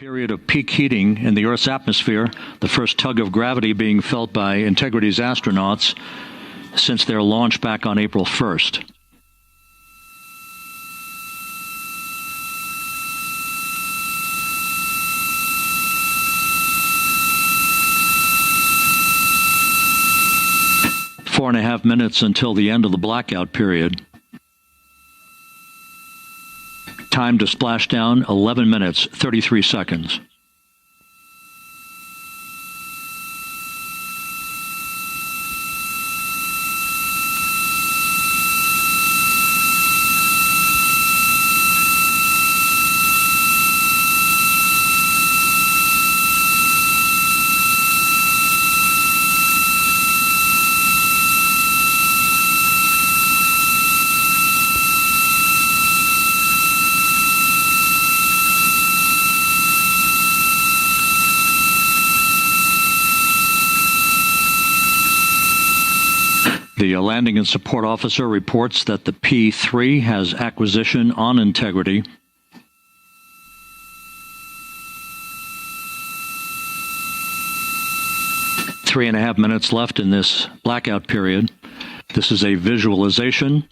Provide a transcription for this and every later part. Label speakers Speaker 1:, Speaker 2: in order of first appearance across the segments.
Speaker 1: Period of peak heating in the Earth's atmosphere, the first tug of gravity being felt by Integrity's astronauts since their launch back on April 1st. Four and a half minutes until the end of the blackout period. Time to splashdown, 11 minutes, 33 seconds. The landing and support officer reports that the P-3 has acquisition on Integrity. Three and a half minutes left in this blackout period. This is a visualization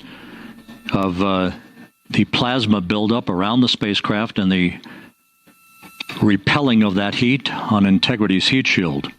Speaker 1: of the plasma buildup around the spacecraft and the repelling of that heat on Integrity's heat shield.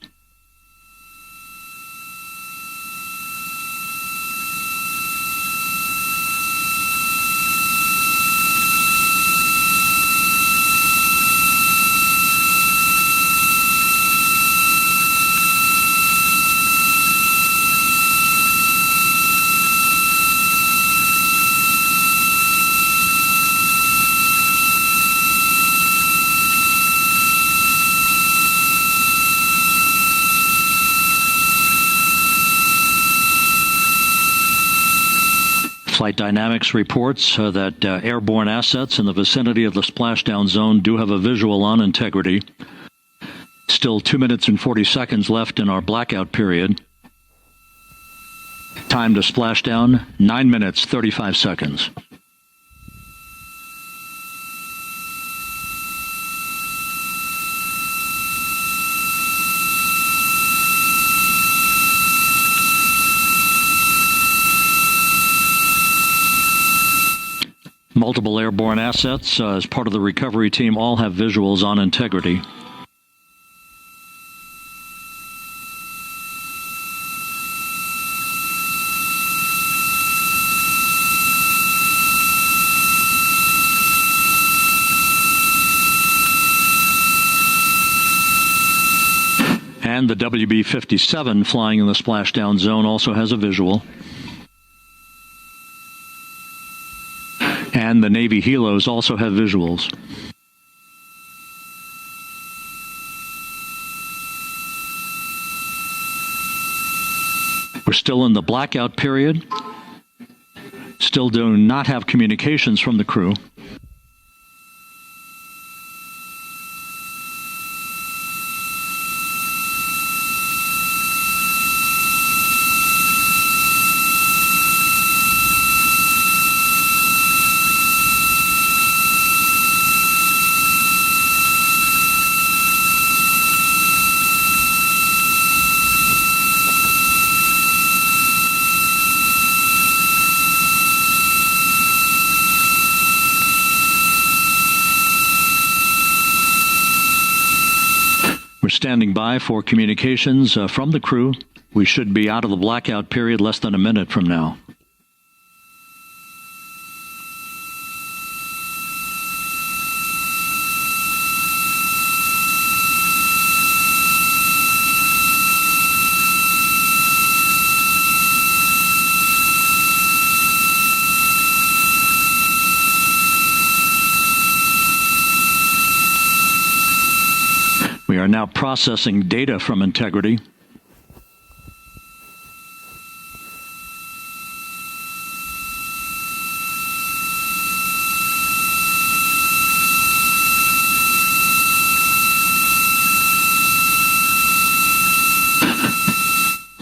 Speaker 1: Flight Dynamics reports that airborne assets in the vicinity of the splashdown zone do have a visual on Integrity. Still 2 minutes and 40 seconds left in our blackout period. Time to splashdown, 9 minutes, 35 seconds. Multiple airborne assets as part of the recovery team all have visuals on Integrity. And the WB-57 flying in the splashdown zone also has a visual. And the Navy helos also have visuals. We're still in the blackout period. Still do not have communications from the crew. We're standing by for communications from the crew. We should be out of the blackout period less than a minute from now. We are now processing data from Integrity.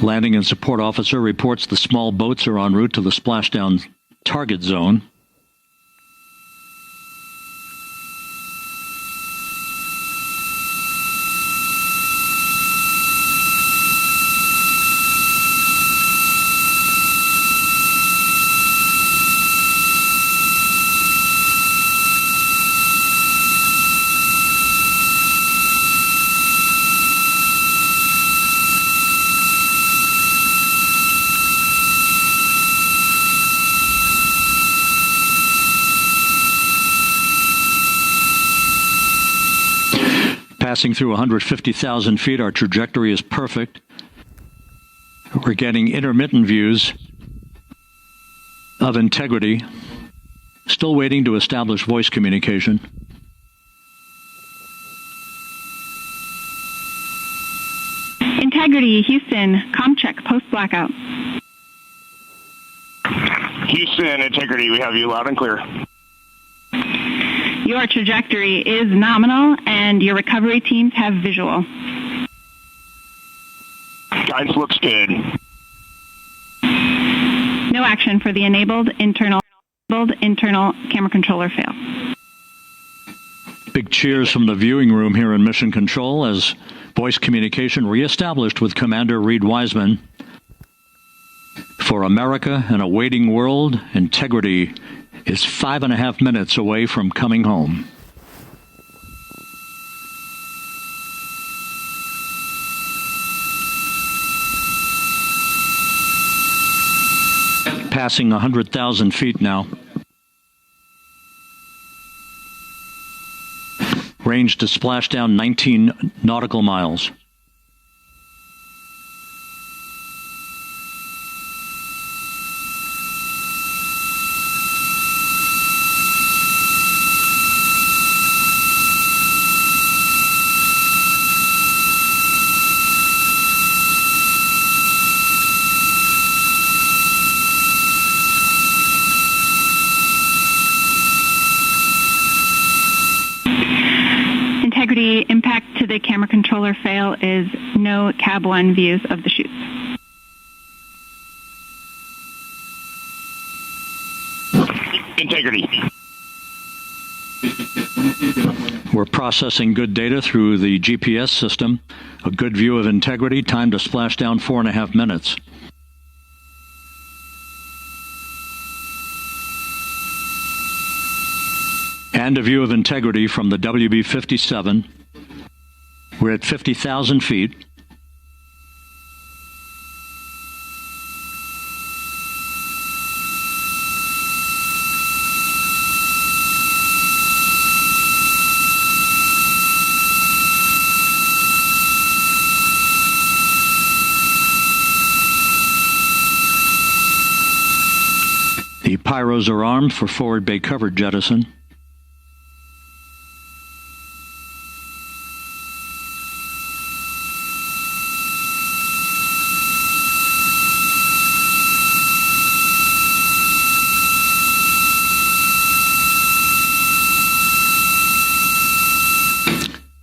Speaker 1: Landing and support officer reports the small boats are en route to the splashdown target zone. Passing through 150,000 feet, our trajectory is perfect. We're getting intermittent views of integrity. Still waiting to establish voice communication.
Speaker 2: Integrity, Houston, comm check, post-blackout.
Speaker 3: Houston, Integrity, we have you loud and clear.
Speaker 2: Your trajectory is nominal, and your recovery teams have visual.
Speaker 3: Guidance looks good.
Speaker 2: No action for the enabled internal camera controller fail.
Speaker 1: Big cheers from the viewing room here in Mission Control as voice communication reestablished with Commander Reed Wiseman. For America and a waiting world, Integrity is 5.5 minutes away from coming home. Passing 100,000 feet now. Range to splashdown 19 nautical miles.
Speaker 2: Integrity, impact to the camera controller fail is no Cab 1 views of the chutes.
Speaker 3: Integrity.
Speaker 1: We're processing good data through the GPS system. A good view of Integrity, time to splashdown 4.5 minutes. And a view of Integrity from the WB-57. We're at 50,000 feet. The pyros are armed for forward bay cover jettison.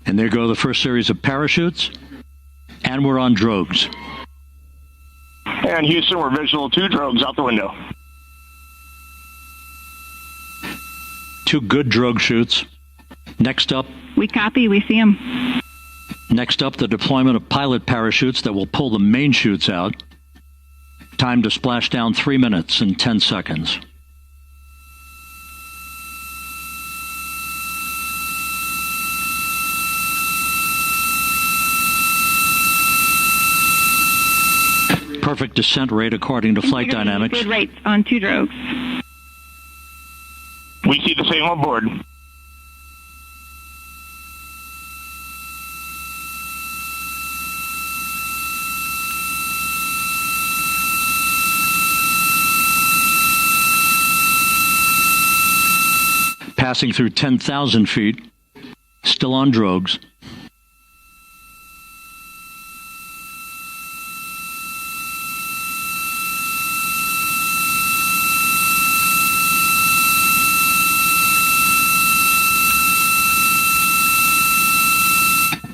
Speaker 1: And there go the first series of parachutes, and we're on drogues.
Speaker 3: And Houston, we're visual 2 drogues out the window.
Speaker 1: 2 good drogue chutes. Next up,
Speaker 2: We copy, we see them.
Speaker 1: Next up, the deployment of pilot parachutes that will pull the main chutes out. Time to splash down 3 minutes and 10 seconds. Perfect descent rate according to flight dynamics.
Speaker 2: Good rates on 2 drogues.
Speaker 3: We see the same on board.
Speaker 1: Passing through 10,000 feet, still on drogues.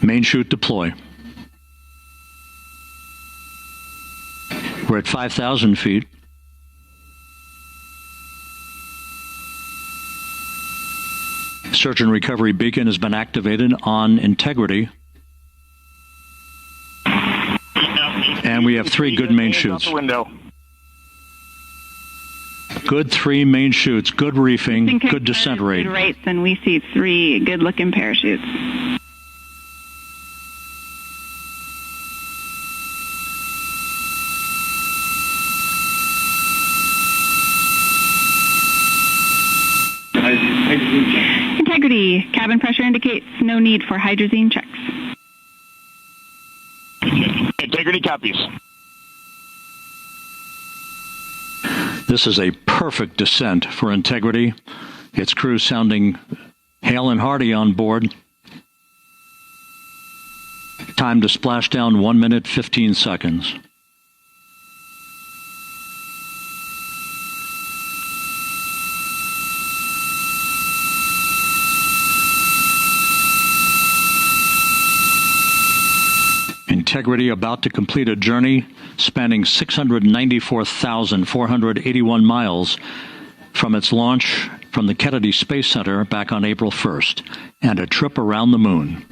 Speaker 1: Main chute deploy. We're at 5,000 feet. Search and recovery beacon has been activated on Integrity. And we have 3 good main chutes. Good 3 main chutes, good reefing, good descent rate.
Speaker 2: Good rates, and we see 3 good-looking parachutes. Integrity, Integrity, cabin pressure indicates no need for hydrazine checks.
Speaker 3: Integrity copies.
Speaker 1: This is a perfect descent for Integrity. Its crew sounding hale and hearty on board. Time to splash down 1 minute, 15 seconds. Integrity about to complete a journey spanning 694,481 miles from its launch from the Kennedy Space Center back on April 1st, and a trip around the moon.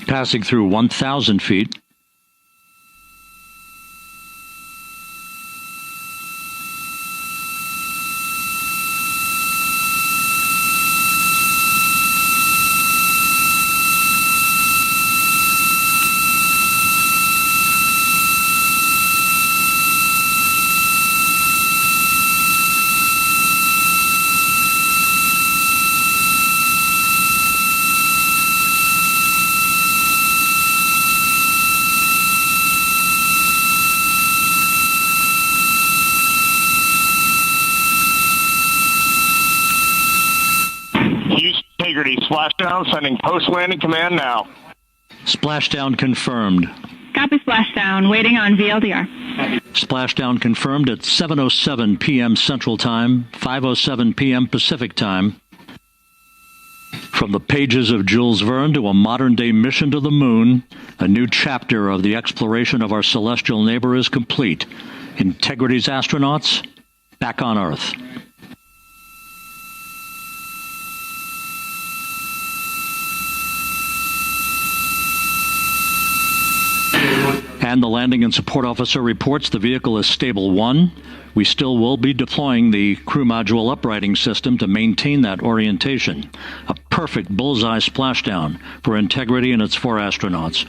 Speaker 1: Passing through 1,000 feet.
Speaker 3: Integrity, splashdown, sending post-landing command now.
Speaker 1: Splashdown confirmed.
Speaker 2: Copy splashdown, waiting on VLDR.
Speaker 1: Splashdown confirmed at 7:07 p.m. Central Time, 5:07 p.m. Pacific Time. From the pages of Jules Verne to a modern-day mission to the moon, a new chapter of the exploration of our celestial neighbor is complete. Integrity's astronauts back on Earth. And the landing and support officer reports the vehicle is stable 1. We still will be deploying the crew module uprighting system to maintain that orientation. A perfect bullseye splashdown for Integrity and its 4 astronauts.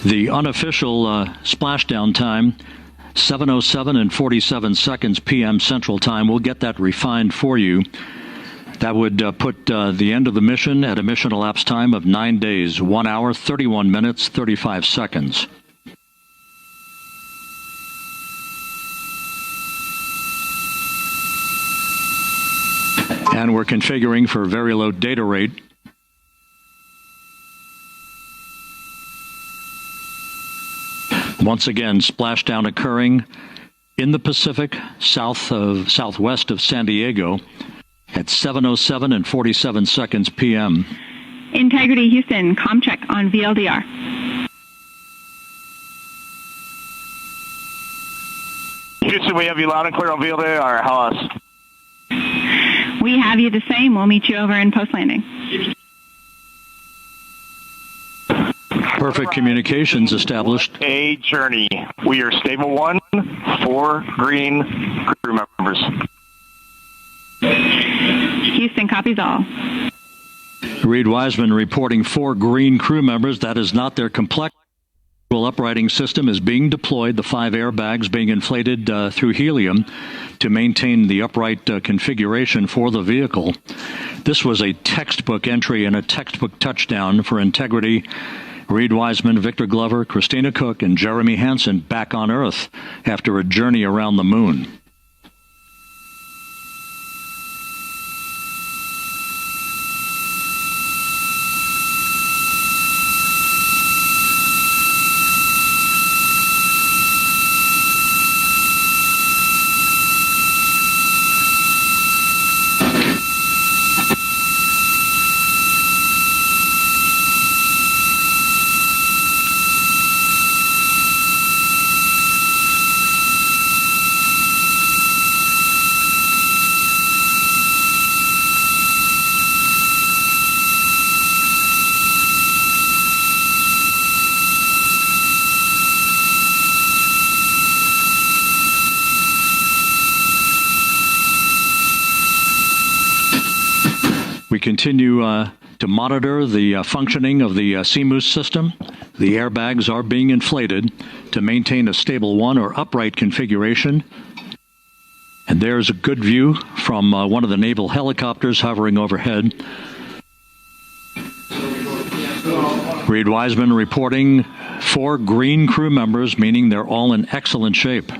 Speaker 1: The unofficial splashdown time, 7:07 and 47 seconds p.m. Central Time. We'll get that refined for you. That would put the end of the mission at a mission elapsed time of 9 days, 1 hour, 31 minutes, 35 seconds. And we're configuring for very low data rate. Once again, splashdown occurring in the Pacific, southwest of San Diego at 7:07 and 47 seconds p.m.
Speaker 2: Integrity Houston, comm check on VLDR.
Speaker 3: Houston, we have you loud and clear on VLDR. How else?
Speaker 2: We have you the same. We'll meet you over in post-landing.
Speaker 1: Perfect communications established.
Speaker 3: A journey. We are stable 1, 4 green crew members.
Speaker 2: Houston copies all.
Speaker 1: Reed Wiseman reporting 4 green crew members. That is not their complex. Uprighting system is being deployed, the 5 airbags being inflated through helium to maintain the upright configuration for the vehicle. This was a textbook entry and a textbook touchdown for Integrity Reed Wiseman, Victor Glover, Christina Cook, and Jeremy Hansen back on Earth after a journey around the moon. We continue to monitor the functioning of the CMOOS system. The airbags are being inflated to maintain a stable one or upright configuration. And there's a good view from one of the naval helicopters hovering overhead. Reed Wiseman reporting 4 green crew members, meaning they're all in excellent shape.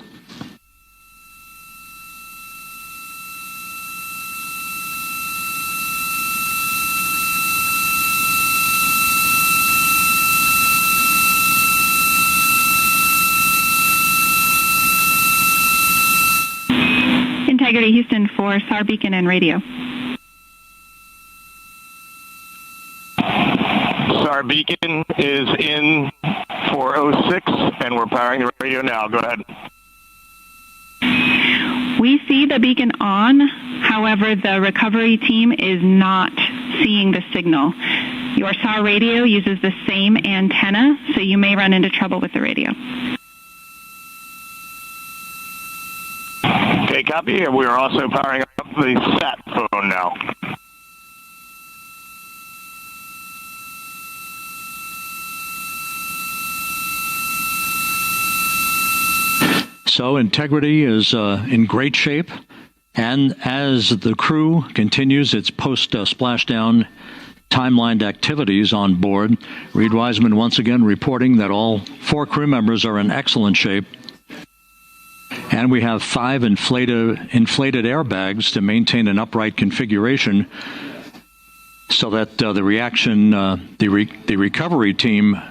Speaker 2: Integrity Houston for SAR beacon and radio.
Speaker 3: SAR beacon is in 406, and we're powering the radio now. Go ahead.
Speaker 2: We see the beacon on. However, the recovery team is not seeing the signal. Your SAR radio uses the same antenna, so you may run into trouble with the radio.
Speaker 3: Okay, copy. And we are also powering up the sat phone now.
Speaker 1: So Integrity is in great shape, and as the crew continues its post-splashdown timelined activities on board, Reed Wiseman once again reporting that all 4 crew members are in excellent shape. And we have 5 inflated airbags to maintain an upright configuration so that the recovery team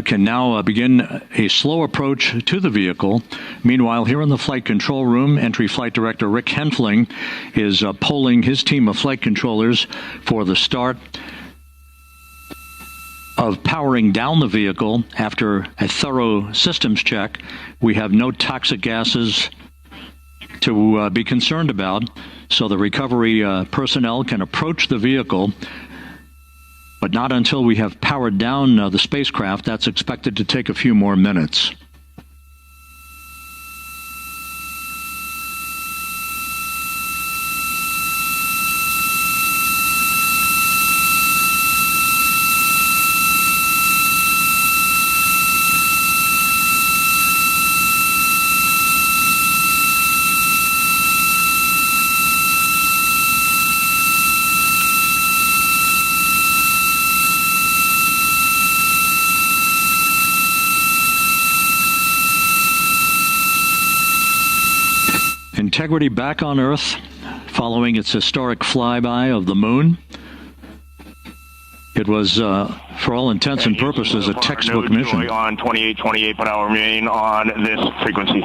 Speaker 1: can now begin a slow approach to the vehicle. Meanwhile, here in the flight control room, Entry Flight Director Rick Henfling is polling his team of flight controllers for the start of powering down the vehicle after a thorough systems check. We have no toxic gases to be concerned about, so the recovery personnel can approach the vehicle, but not until we have powered down the spacecraft. That's expected to take a few more minutes. Integrity back on Earth following its historic flyby of the moon. It was, for all intents and purposes, a textbook mission.
Speaker 3: On 2828, but I will remain on this frequency.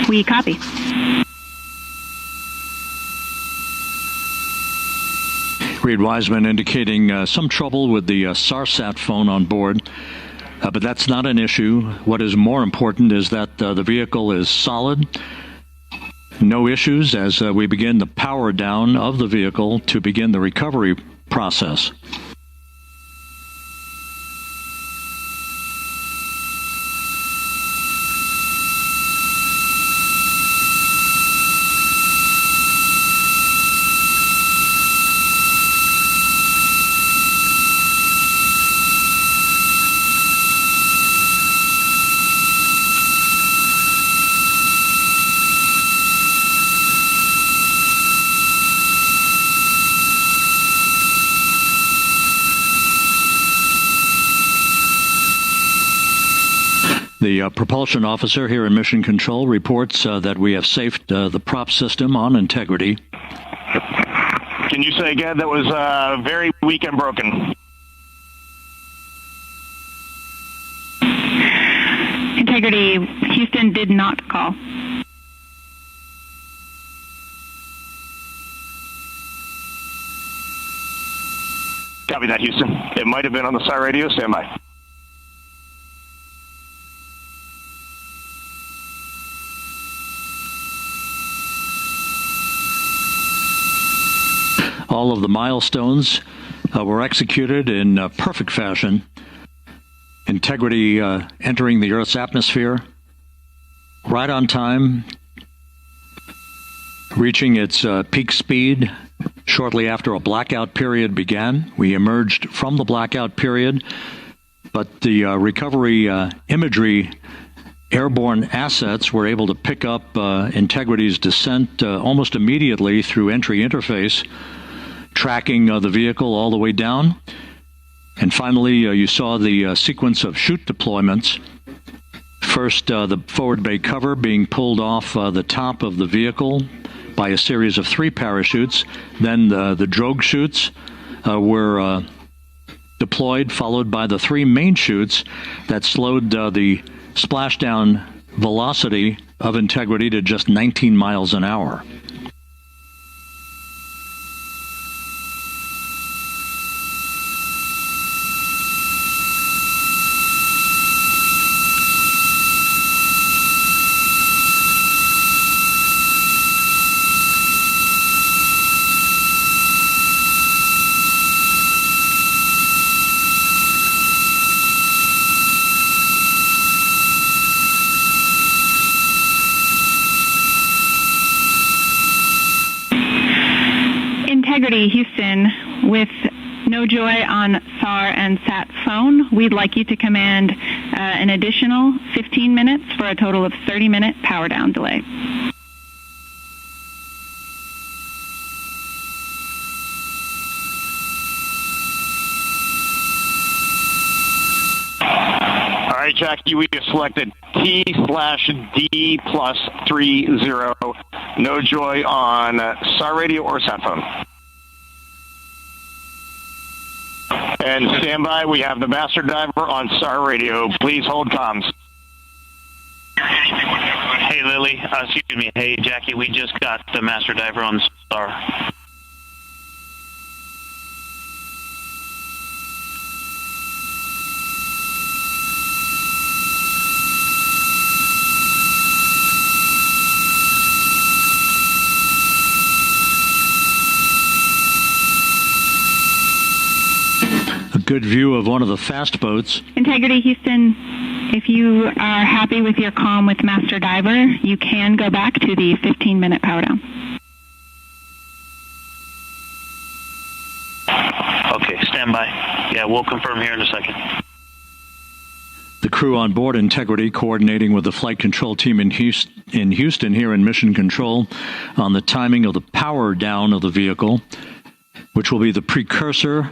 Speaker 2: We copy.
Speaker 1: Reed Wiseman indicating some trouble with the SARSAT phone on board. But that's not an issue. What is more important is that the vehicle is solid. No issues as we begin the power down of the vehicle to begin the recovery process. The propulsion officer here in Mission Control reports that we have safed the prop system on integrity.
Speaker 3: Can you say again? That was very weak and broken.
Speaker 2: Integrity, Houston did not call.
Speaker 3: Copy that, Houston. It might have been on the SAR radio. Stand by.
Speaker 1: All of the milestones were executed in perfect fashion. Integrity entering the Earth's atmosphere right on time, reaching its peak speed shortly after a blackout period began. We emerged from the blackout period, but the recovery imagery airborne assets were able to pick up Integrity's descent almost immediately through entry interface, tracking the vehicle all the way down. And finally, you saw the sequence of chute deployments. First, the forward bay cover being pulled off the top of the vehicle by a series of 3 parachutes. Then the drogue chutes were deployed, followed by the 3 main chutes that slowed the splashdown velocity of Integrity to just 19 miles an hour.
Speaker 2: Integrity, Houston, with no joy on SAR and SAT phone, we'd like you to command an additional 15 minutes for a total of 30-minute power down delay.
Speaker 3: All right, Jackie, we have selected T/D+30. No joy on SAR radio or sat phone. And stand by, we have the master diver on SAR radio. Please hold comms.
Speaker 4: Hey, Lily. Excuse me. Hey, Jackie, we just got the master diver on SAR.
Speaker 1: Good view of one of the fast boats.
Speaker 2: Integrity, Houston, if you are happy with your comm with Master Diver, you can go back to the 15-minute power down.
Speaker 4: Okay, stand by. Yeah, we'll confirm here in a second.
Speaker 1: The crew on board Integrity coordinating with the flight control team in Houston here in Mission Control on the timing of the power down of the vehicle, which will be the precursor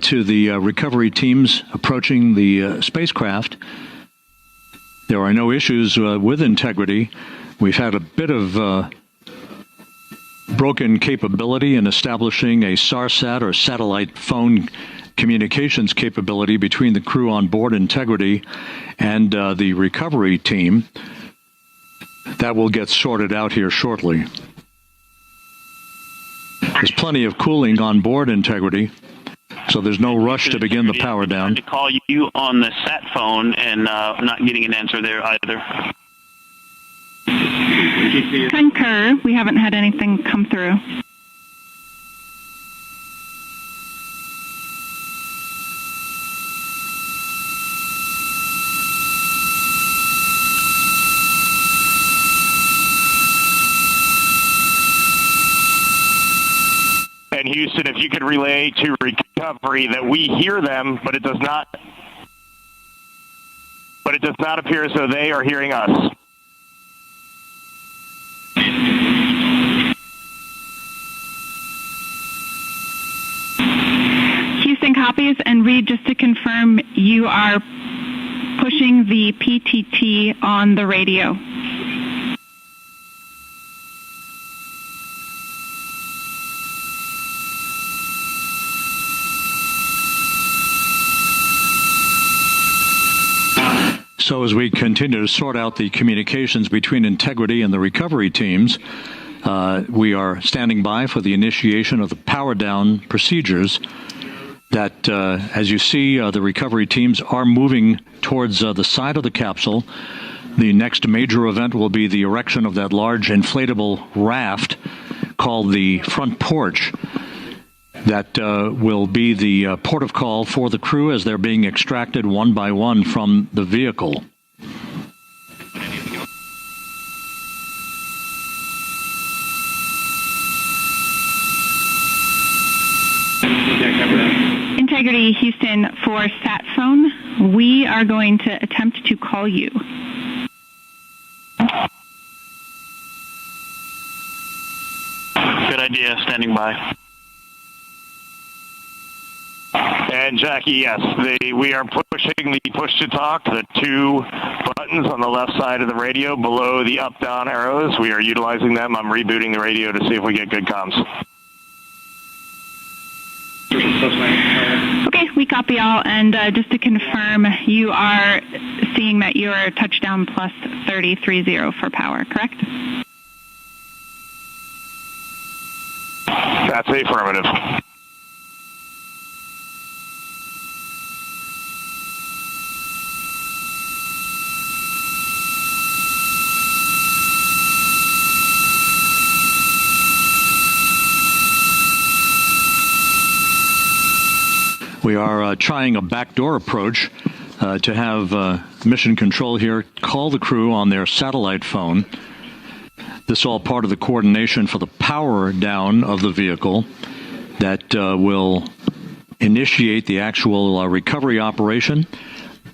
Speaker 1: to the recovery teams approaching the spacecraft. There are no issues with Integrity. We've had a bit of broken capability in establishing a SARSAT or satellite phone communications capability between the crew on board Integrity and the recovery team. That will get sorted out here shortly. There's plenty of cooling on board Integrity, so there's no rush to begin the power down.
Speaker 4: To call you on the sat phone and not getting an answer there either.
Speaker 2: Concur. We haven't had anything come through.
Speaker 3: And Houston, if you could relay to recovery that we hear them, but it does not appear as though they are hearing us.
Speaker 2: Houston copies, and Reed, just to confirm, you are pushing the PTT on the radio.
Speaker 1: So as we continue to sort out the communications between Integrity and the recovery teams, we are standing by for the initiation of the power down procedures that, as you see, the recovery teams are moving towards the side of the capsule. The next major event will be the erection of that large inflatable raft called the front porch. That will be the port of call for the crew as they're being extracted one by one from the vehicle.
Speaker 2: Integrity Houston, for sat phone, we are going to attempt to call you.
Speaker 4: Good idea, standing by.
Speaker 3: And Jackie, yes, we are pushing the push-to-talk, the two buttons on the left side of the radio below the up-down arrows. We are utilizing them. I'm rebooting the radio to see if we get good comms.
Speaker 2: Okay, we copy all, and just to confirm, you are seeing that you are touchdown plus 3030 for power, correct?
Speaker 3: That's affirmative.
Speaker 1: We are trying a backdoor approach to have Mission Control here call the crew on their satellite phone. This is all part of the coordination for the power down of the vehicle that will initiate the actual recovery operation.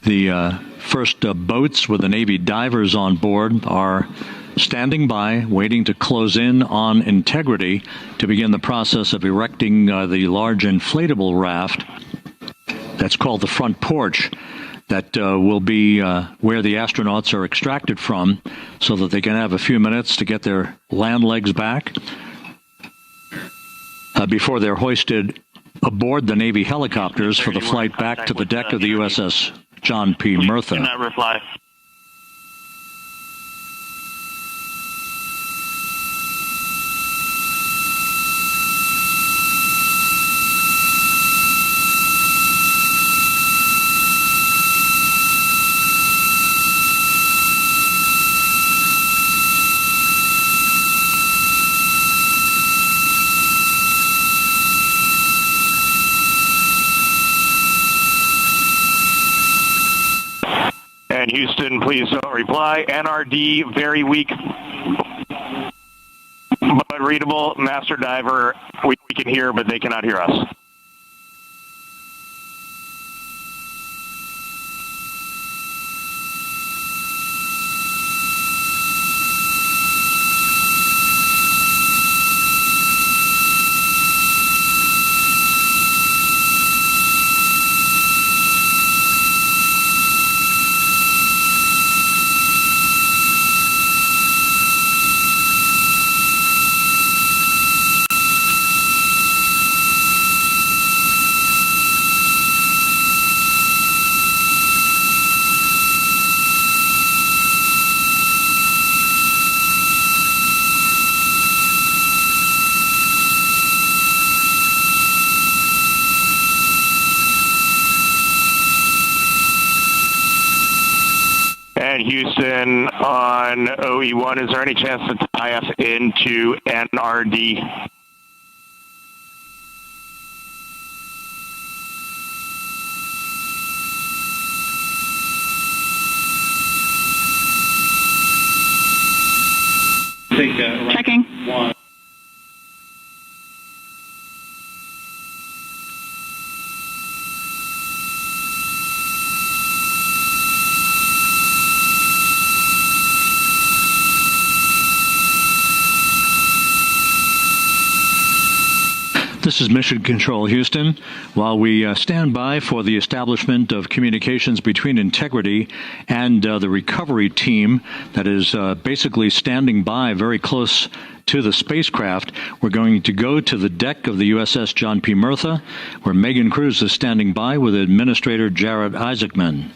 Speaker 1: The first boats with the Navy divers on board are standing by, waiting to close in on Integrity to begin the process of erecting the large inflatable raft. That's called the front porch. That will be where the astronauts are extracted from so that they can have a few minutes to get their land legs back before they're hoisted aboard the Navy helicopters for the flight back to the deck of the USS John P. Murtha.
Speaker 4: Do not reply.
Speaker 3: And Houston, please don't reply. NRD, very weak, but readable. Master Diver, we can hear, but they cannot hear us. And Houston on OE1, is there any chance to tie us into NRD?
Speaker 2: Checking.
Speaker 1: This is Mission Control Houston. While we stand by for the establishment of communications between Integrity and the recovery team that is basically standing by very close to the spacecraft, we're going to go to the deck of the USS John P. Murtha, where Megan Cruz is standing by with Administrator Jared Isaacman.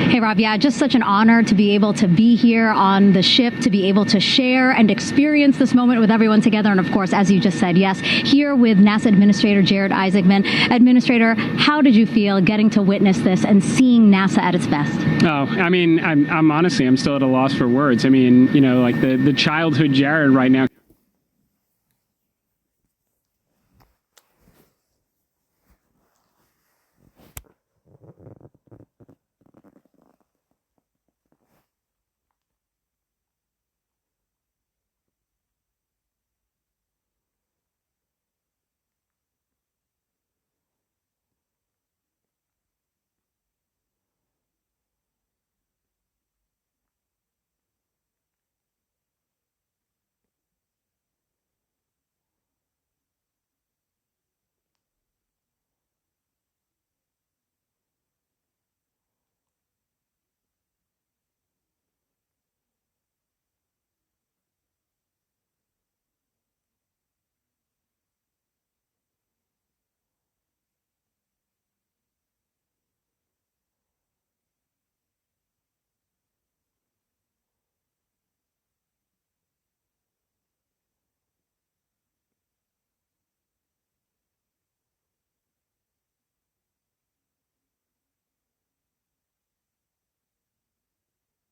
Speaker 5: Hey, Rob, yeah, just such an honor to be able to be here on the ship, to be able to share and experience this moment with everyone together. And of course, as you just said, yes, here with NASA Administrator Jared Isaacman. Administrator, how did you feel getting to witness this and seeing NASA at its best?
Speaker 6: Oh, I mean, I'm honestly, I'm still at a loss for words. I mean, you know, like the childhood Jared right now.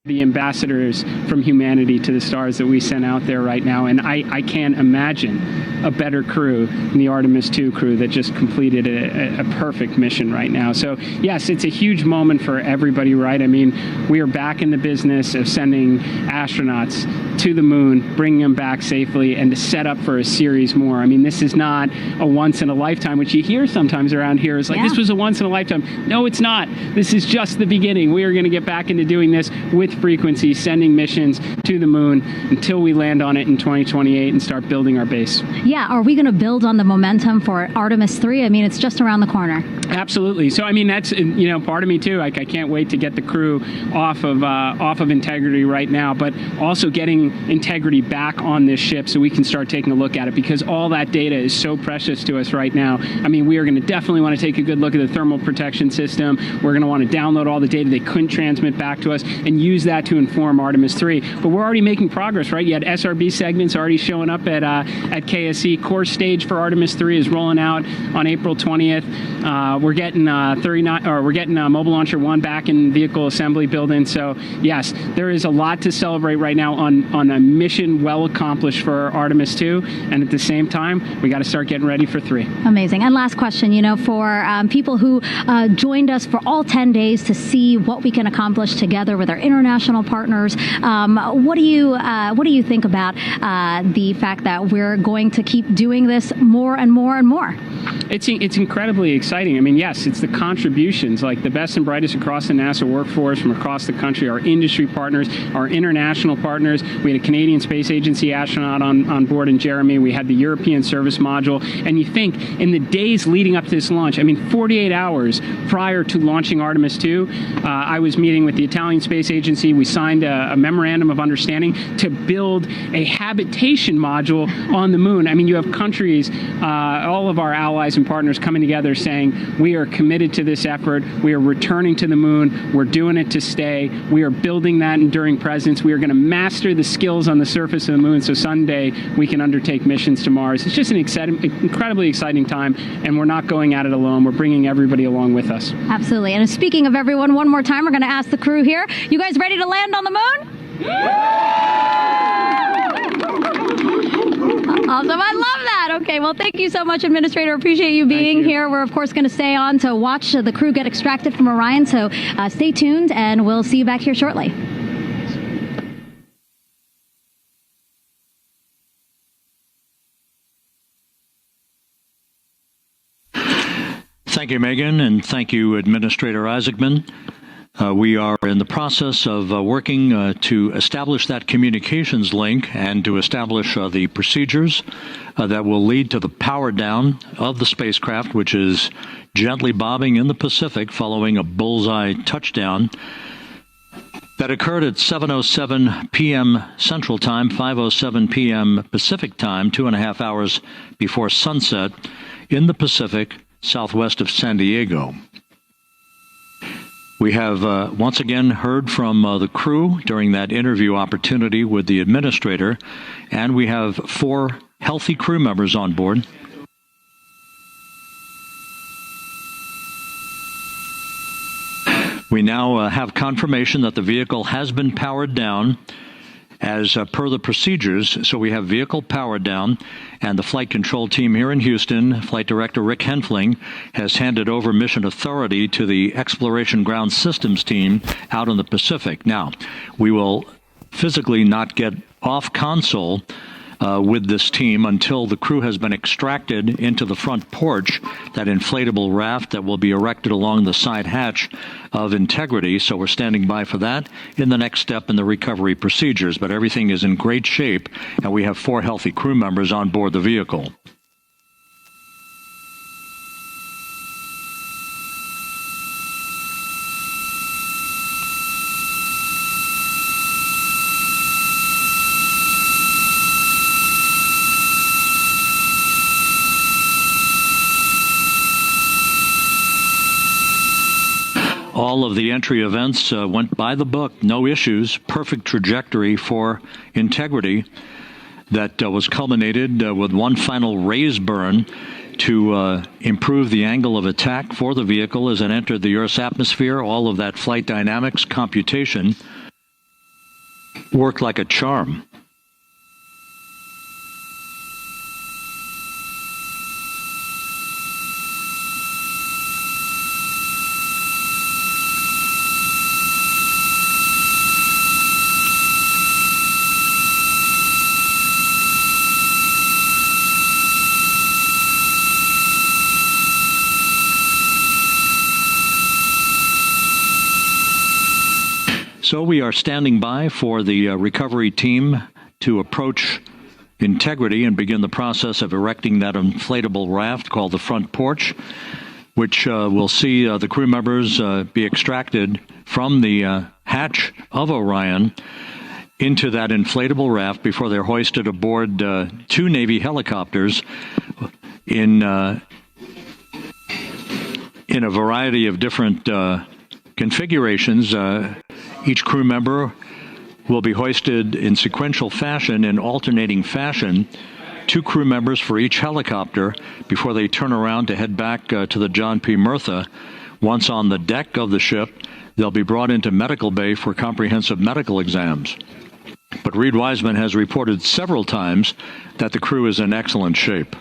Speaker 6: The ambassadors from humanity to the stars that we sent out there right now. And I can't imagine a better crew than the Artemis II crew that just completed a perfect mission right now. So yes, it's a huge moment for everybody, right? I mean, we are back in the business of sending astronauts to the moon, bringing them back safely, and to set up for a series more. I mean, this is not a once in a lifetime, which you hear sometimes around here. It's like, this was a once in a lifetime. No, it's not. This is just the beginning. We are going to get back into doing this with frequency, sending missions to the moon until we land on it in 2028 and start building our base.
Speaker 5: Yeah, are we going to build on the momentum for Artemis 3? I mean, it's just around the corner.
Speaker 6: Absolutely. So, I mean, that's, you know, part of me too. Like, I can't wait to get the crew off of Integrity right now, but also getting Integrity back on this ship so we can start taking a look at it, because all that data is so precious to us right now. I mean, we are going to definitely want to take a good look at the thermal protection system. We're going to want to download all the data they couldn't transmit back to us and use that to inform Artemis 3. But we're already making progress, right? You had SRB segments already showing up at KSC. Core stage for Artemis 3 is rolling out on April 20th. We're getting Mobile Launcher 1 back in vehicle assembly building. So yes, there is a lot to celebrate right now on a mission well accomplished for Artemis 2, and at the same time, we got to start getting ready for 3.
Speaker 5: Amazing. And last question, you know, for people who joined us for all 10 days to see what we can accomplish together with our international partners, what do you think about the fact that we're going to keep doing this more and more and more?
Speaker 6: It's incredibly exciting. I mean, yes, it's the contributions, like the best and brightest across the NASA workforce from across the country, our industry partners, our international partners. We had a Canadian Space Agency astronaut on board in Jeremy. We had the European Service Module. And you think in the days leading up to this launch, I mean, 48 hours prior to launching Artemis 2, I was meeting with the Italian Space Agency. We signed a memorandum of understanding to build a habitation module on the moon. I mean, you have countries, all of our allies and partners coming together saying, we are committed to this effort. We are returning to the moon. We're doing it to stay. We are building that enduring presence. We are going to master the skills on the surface of the moon so someday we can undertake missions to Mars. It's just an incredibly exciting time, and we're not going at it alone. We're bringing everybody along with us.
Speaker 5: Absolutely. And speaking of everyone, one more time, we're going to ask the crew here, you guys ready to land on the moon? Awesome. I love that. Okay, well, thank you so much, Administrator. Appreciate you being here. We're, of course, going to stay on to watch the crew get extracted from Orion, so stay tuned, and we'll see you back here shortly.
Speaker 1: Thank you, Megan, and thank you, Administrator Isaacman. We are in the process of working to establish that communications link and to establish the procedures that will lead to the power down of the spacecraft, which is gently bobbing in the Pacific following a bullseye touchdown that occurred at 7:07 p.m. Central Time, 5:07 p.m. Pacific Time, 2.5 hours before sunset in the Pacific southwest of San Diego. We have once again heard from the crew during that interview opportunity with the administrator, and we have 4 healthy crew members on board. We now have confirmation that the vehicle has been powered down as per the procedures. So we have vehicle powered down, and the flight control team here in Houston, Flight Director Rick Henfling, has handed over mission authority to the Exploration Ground Systems team out in the Pacific. Now, we will physically not get off console with this team until the crew has been extracted into the front porch, that inflatable raft that will be erected along the side hatch of Integrity. So we're standing by for that in the next step in the recovery procedures. But everything is in great shape, and we have 4 healthy crew members on board the vehicle. All of the entry events went by the book, no issues, perfect trajectory for Integrity that was culminated with one final raise burn to improve the angle of attack for the vehicle as it entered the Earth's atmosphere. All of that flight dynamics computation worked like a charm. So we are standing by for the recovery team to approach Integrity and begin the process of erecting that inflatable raft called the front porch, which will see the crew members be extracted from the hatch of Orion into that inflatable raft before they're hoisted aboard 2 Navy helicopters in a variety of different configurations. Each crew member will be hoisted in sequential fashion, in alternating fashion, 2 crew members for each helicopter before they turn around to head back to the John P. Murtha. Once on the deck of the ship, they'll be brought into medical bay for comprehensive medical exams. But Reed Wiseman has reported several times that the crew is in excellent shape.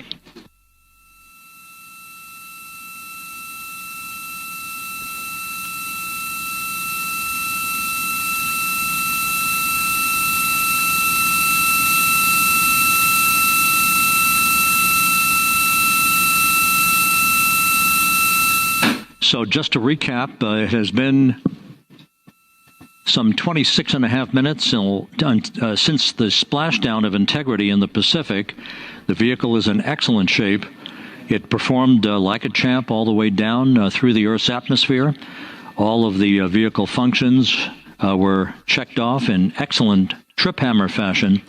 Speaker 1: So just to recap, it has been some 26 and a half minutes since the splashdown of Integrity in the Pacific. The vehicle is in excellent shape. It performed like a champ all the way down through the Earth's atmosphere. All of the vehicle functions were checked off in excellent trip hammer fashion.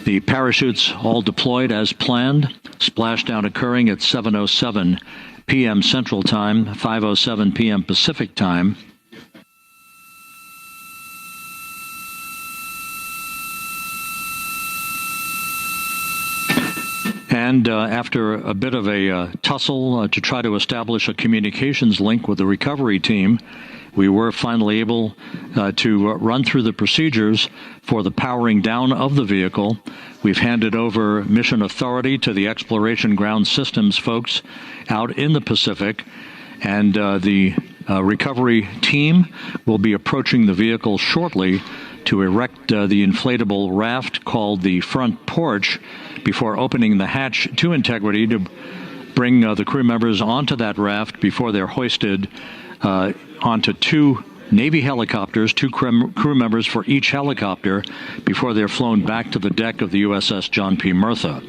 Speaker 1: The parachutes all deployed as planned. Splashdown occurring at 7:07 p.m. Central Time, 5:07 p.m. Pacific Time. And after a bit of a tussle to try to establish a communications link with the recovery team, we were finally able to run through the procedures for the powering down of the vehicle. We've handed over mission authority to the Exploration Ground Systems folks out in the Pacific, and the recovery team will be approaching the vehicle shortly to erect the inflatable raft called the front porch before opening the hatch to Integrity to bring the crew members onto that raft before they're hoisted onto two Navy helicopters, two crew members for each helicopter, before they're flown back to the deck of the USS John P. Murtha.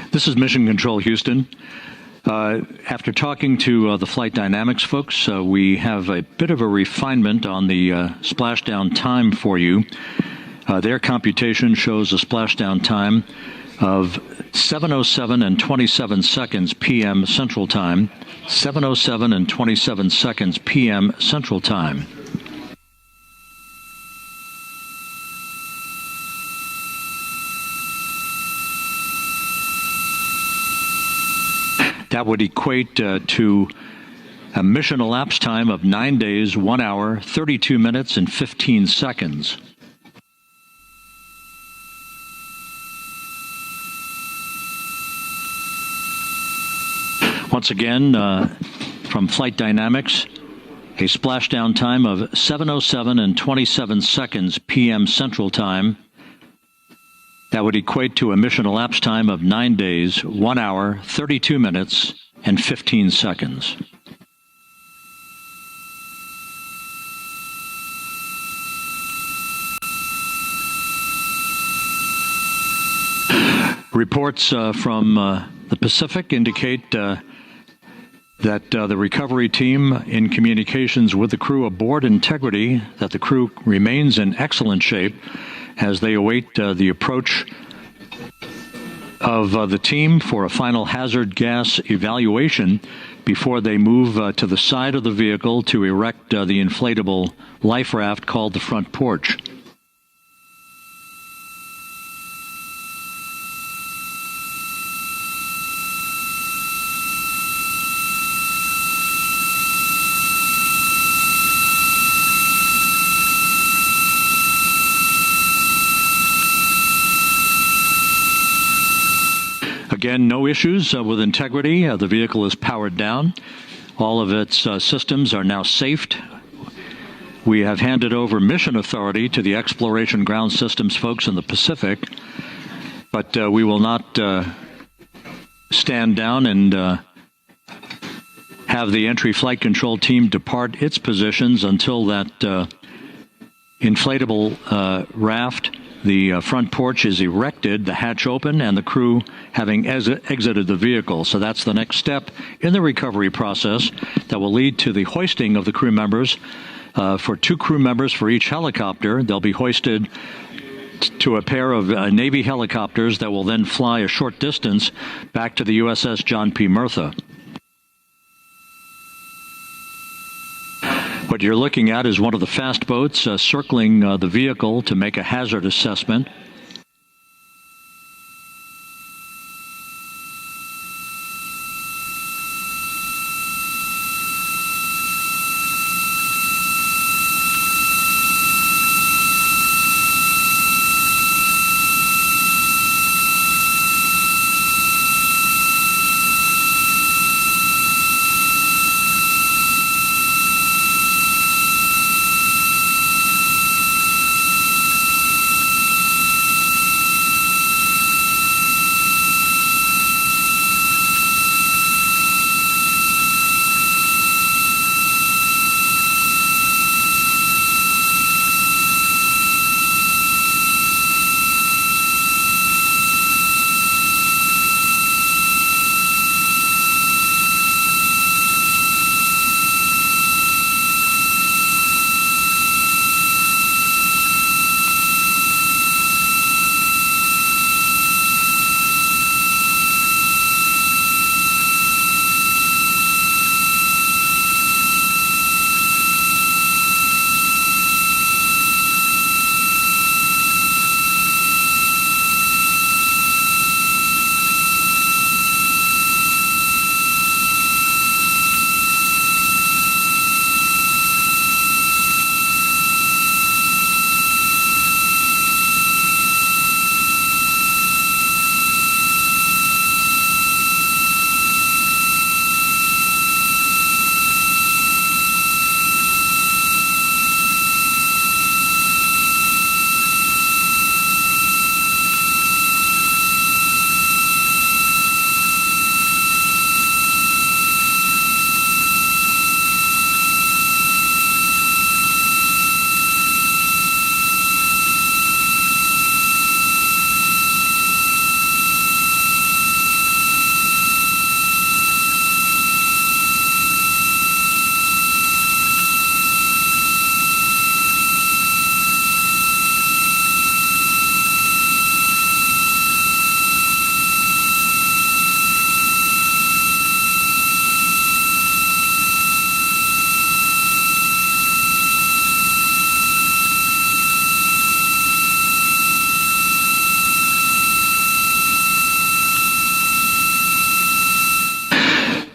Speaker 1: This is Mission Control Houston. After talking to the flight dynamics folks, we have a bit of a refinement on the splashdown time for you. Their computation shows a splashdown time of 7:07 and 27 seconds p.m. Central Time, 7:07 and 27 seconds p.m. Central Time. That would equate to a mission elapsed time of 9 days, 1 hour, 32 minutes, and 15 seconds. Once again, from Flight Dynamics, a splashdown time of 7:07 and 27 seconds p.m. Central Time. That would equate to a mission elapsed time of 9 days, 1 hour, 32 minutes, and 15 seconds. Reports from the Pacific indicate that the recovery team in communications with the crew aboard Integrity, that the crew remains in excellent shape as they await the approach of the team for a final hazard gas evaluation before they move to the side of the vehicle to erect the inflatable life raft called the front porch. Again, no issues with Integrity. The vehicle is powered down. All of its systems are now safed. We have handed over mission authority to the Exploration Ground Systems folks in the Pacific, but we will not stand down and have the entry flight control team depart its positions until that inflatable raft, the front porch, is erected, the hatch open, and the crew having exited the vehicle. So that's the next step in the recovery process that will lead to the hoisting of the crew members. For 2 crew members for each helicopter, they'll be hoisted to a pair of Navy helicopters that will then fly a short distance back to the USS John P. Murtha. What you're looking at is one of the fast boats circling the vehicle to make a hazard assessment.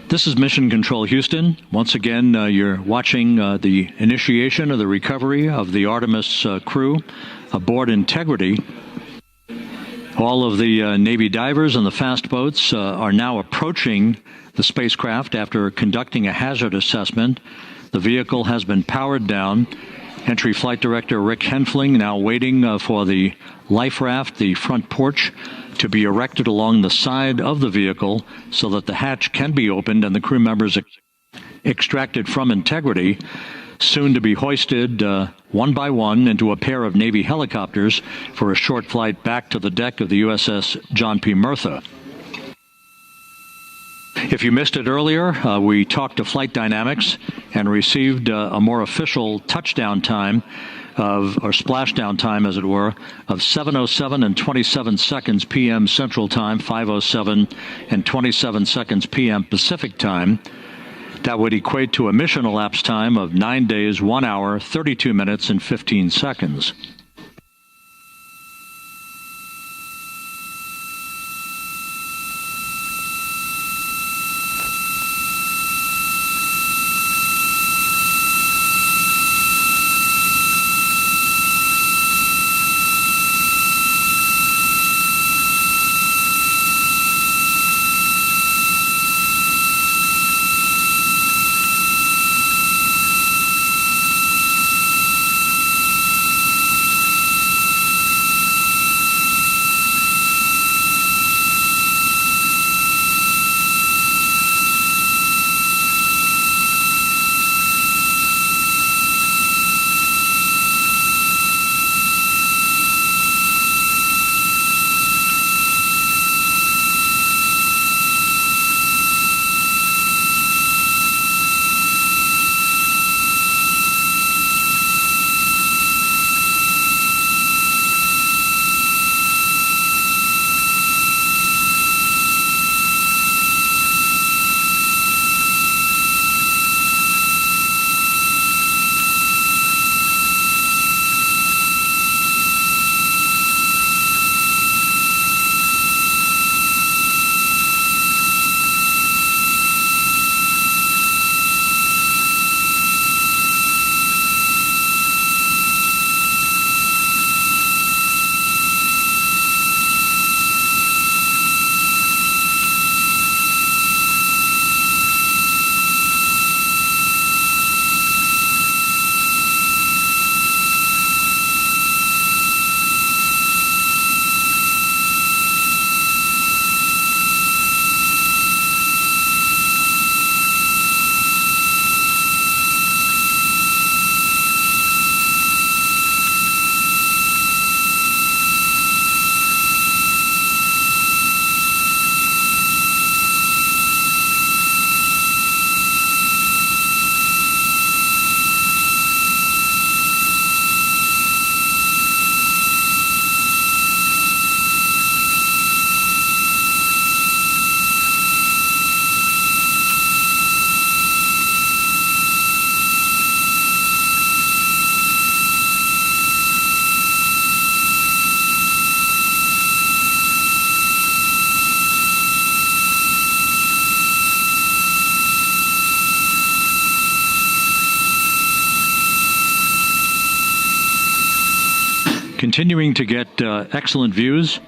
Speaker 1: This is Mission Control Houston. Once again, you're watching the initiation of the recovery of the Artemis crew aboard Integrity. All of the Navy divers and the fast boats are now approaching the spacecraft after conducting a hazard assessment. The vehicle has been powered down. Entry Flight Director Rick Henfling now waiting for the life raft, the front porch, to be erected along the side of the vehicle so that the hatch can be opened and the crew members extracted from Integrity, soon to be hoisted one by one into a pair of Navy helicopters for a short flight back to the deck of the USS John P. Murtha. If you missed it earlier, we talked to Flight Dynamics and received a more official touchdown time or splashdown time, as it were, of 7:07 and 27 seconds p.m. Central Time, 5:07 and 27 seconds p.m. Pacific Time. That would equate to a mission elapsed time of 9 days, 1 hour, 32 minutes, and 15 seconds. continuing to get excellent views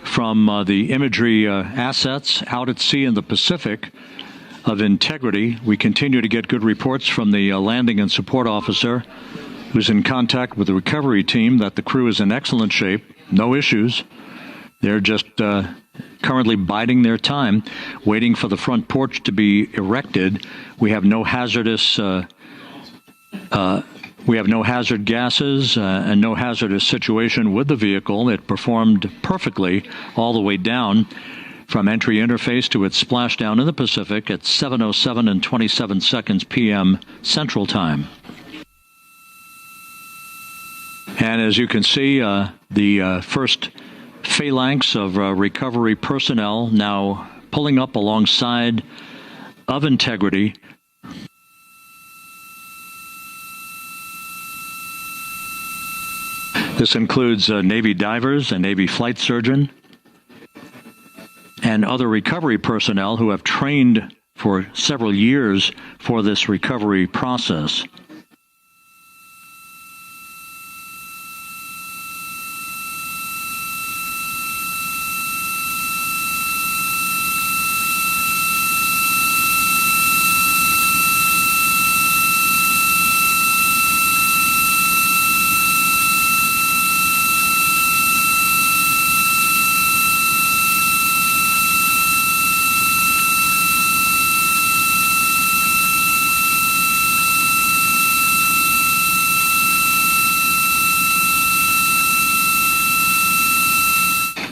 Speaker 1: from the imagery assets out at sea in the Pacific of Integrity. We continue to get good reports from the landing and support officer, who's in contact with the recovery team, that the crew is in excellent shape, no issues. They're just currently biding their time, waiting for the front porch to be erected. We have no hazardous hazard gases and no hazardous situation with the vehicle. It performed perfectly all the way down from entry interface to its splashdown in the Pacific at 7:07 and 27 seconds p.m. Central Time. And as you can see, the first phalanx of recovery personnel now pulling up alongside of Integrity. This includes Navy divers, a Navy flight surgeon, and other recovery personnel who have trained for several years for this recovery process.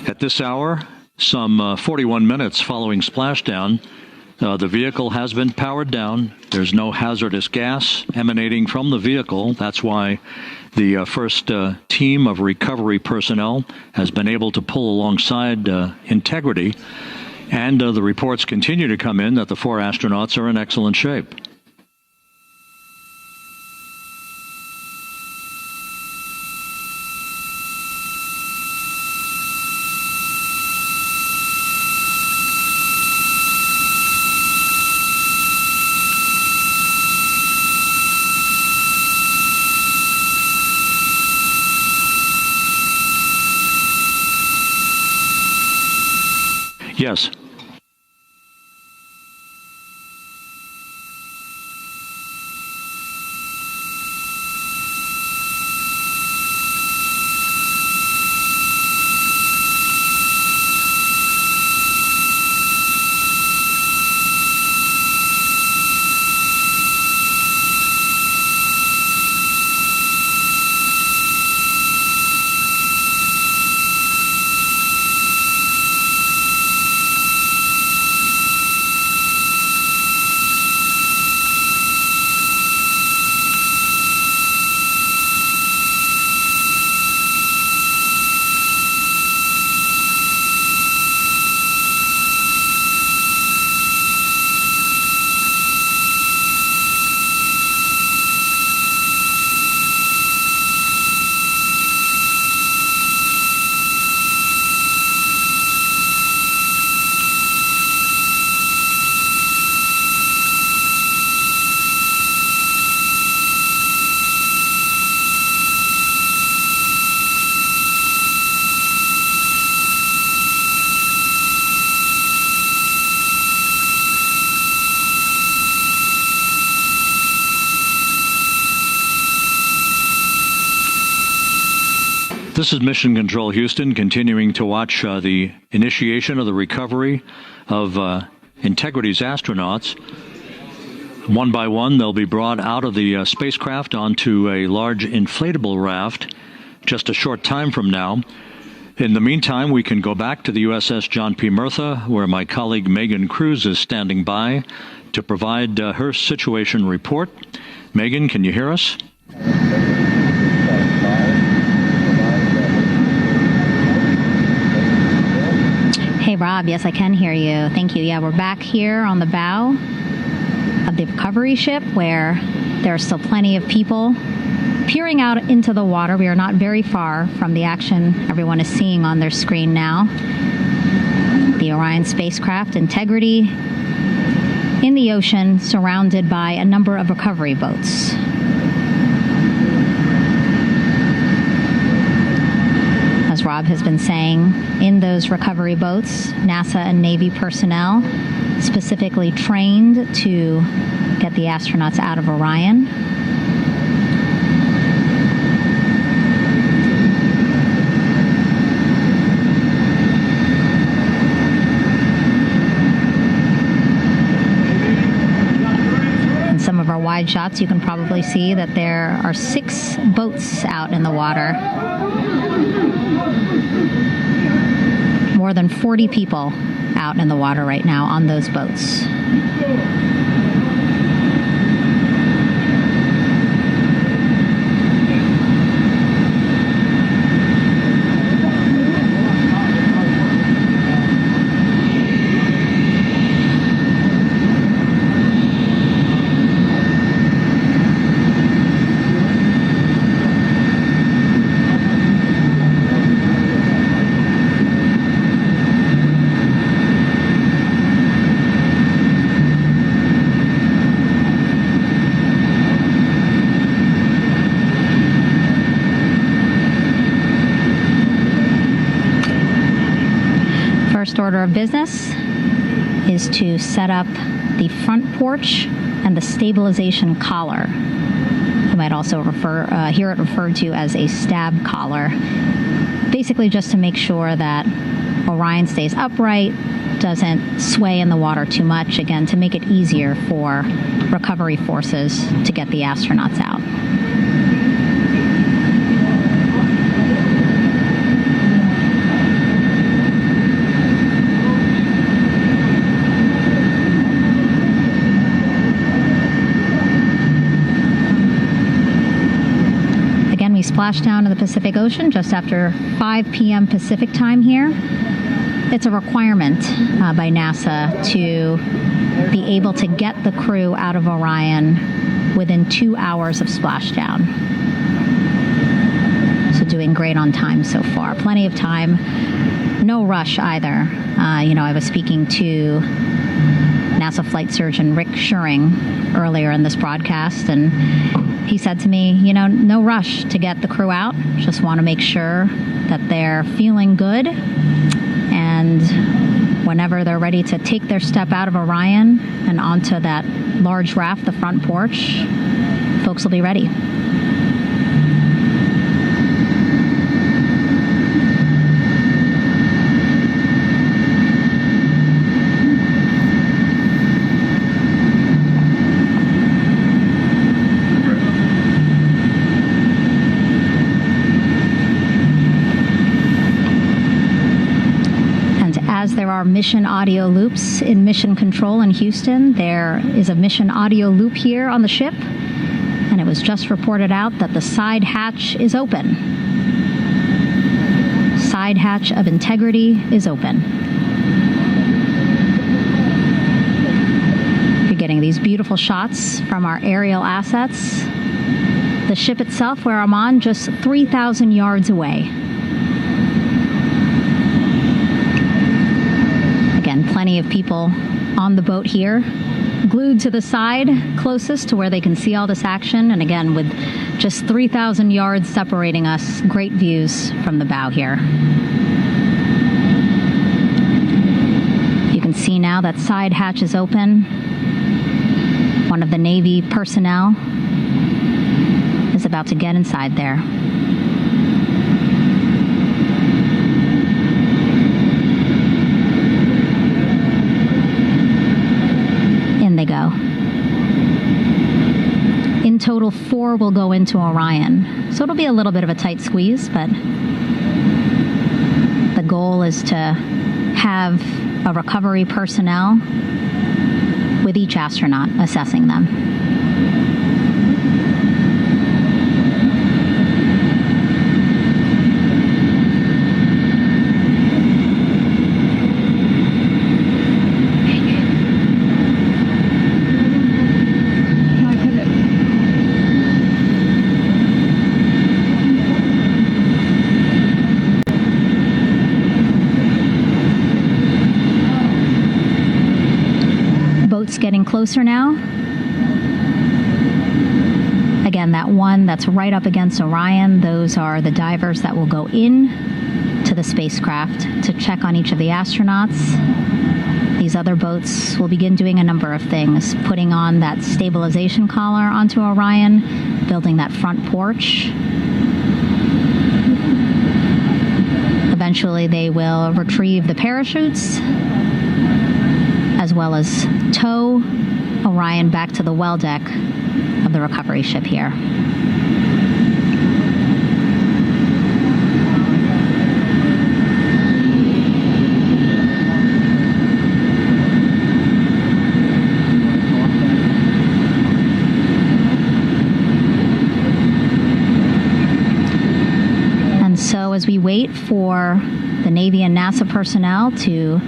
Speaker 1: At this hour, some 41 minutes following splashdown, the vehicle has been powered down. There's no hazardous gas emanating from the vehicle. That's why the first team of recovery personnel has been able to pull alongside Integrity. And the reports continue to come in that the 4 astronauts are in excellent shape. Yes. This is Mission Control Houston, continuing to watch the initiation of the recovery of Integrity's astronauts. One by one, they'll be brought out of the spacecraft onto a large inflatable raft just a short time from now. In the meantime, we can go back to the USS John P. Murtha, where my colleague Megan Cruz is standing by to provide her situation report. Megan, can you hear us?
Speaker 5: Hey, Rob. Yes, I can hear you. Thank you. Yeah, we're back here on the bow of the recovery ship where there are still plenty of people peering out into the water. We are not very far from the action everyone is seeing on their screen now. The Orion spacecraft, Integrity, in the ocean, surrounded by a number of recovery boats. Rob has been saying, in those recovery boats, NASA and Navy personnel specifically trained to get the astronauts out of Orion. In some of our wide shots, you can probably see that there are 6 boats out in the water. More than 40 people out in the water right now on those boats. First order of business is to set up the front porch and the stabilization collar. You might also hear it referred to as a stab collar. Basically just to make sure that Orion stays upright, doesn't sway in the water too much, again, to make it easier for recovery forces to get the astronauts out. We splashed down to the Pacific Ocean just after 5 p.m. Pacific time here. It's a requirement by NASA to be able to get the crew out of Orion within 2 hours of splashdown. So doing great on time so far. Plenty of time. No rush either. I was speaking to NASA flight surgeon Rick Schuring earlier in this broadcast, and he said to me, no rush to get the crew out. Just want to make sure that they're feeling good. And whenever they're ready to take their step out of Orion and onto that large raft, the front porch, folks will be ready. As there are mission audio loops in Mission Control in Houston, there is a mission audio loop here on the ship, and it was just reported out that the side hatch is open. Side hatch of integrity is open. You're getting these beautiful shots from our aerial assets. The ship itself, where I'm on, just 3,000 yards away. Again, plenty of people on the boat here, glued to the side closest to where they can see all this action. And again, with just 3,000 yards separating us, great views from the bow here. You can see now that side hatch is open. One of the Navy personnel is about to get inside there. They go. In total, 4 will go into Orion. So it'll be a little bit of a tight squeeze, but the goal is to have a recovery personnel with each astronaut assessing them. Getting closer now. Again, that one that's right up against Orion, those are the divers that will go in to to the spacecraft to check on each of the astronauts. These other boats will begin doing a number of things, putting on that stabilization collar onto Orion, building that front porch. Eventually, they will retrieve the parachutes, as well as tow Orion back to the well deck of the recovery ship here. So as we wait for the Navy and NASA personnel to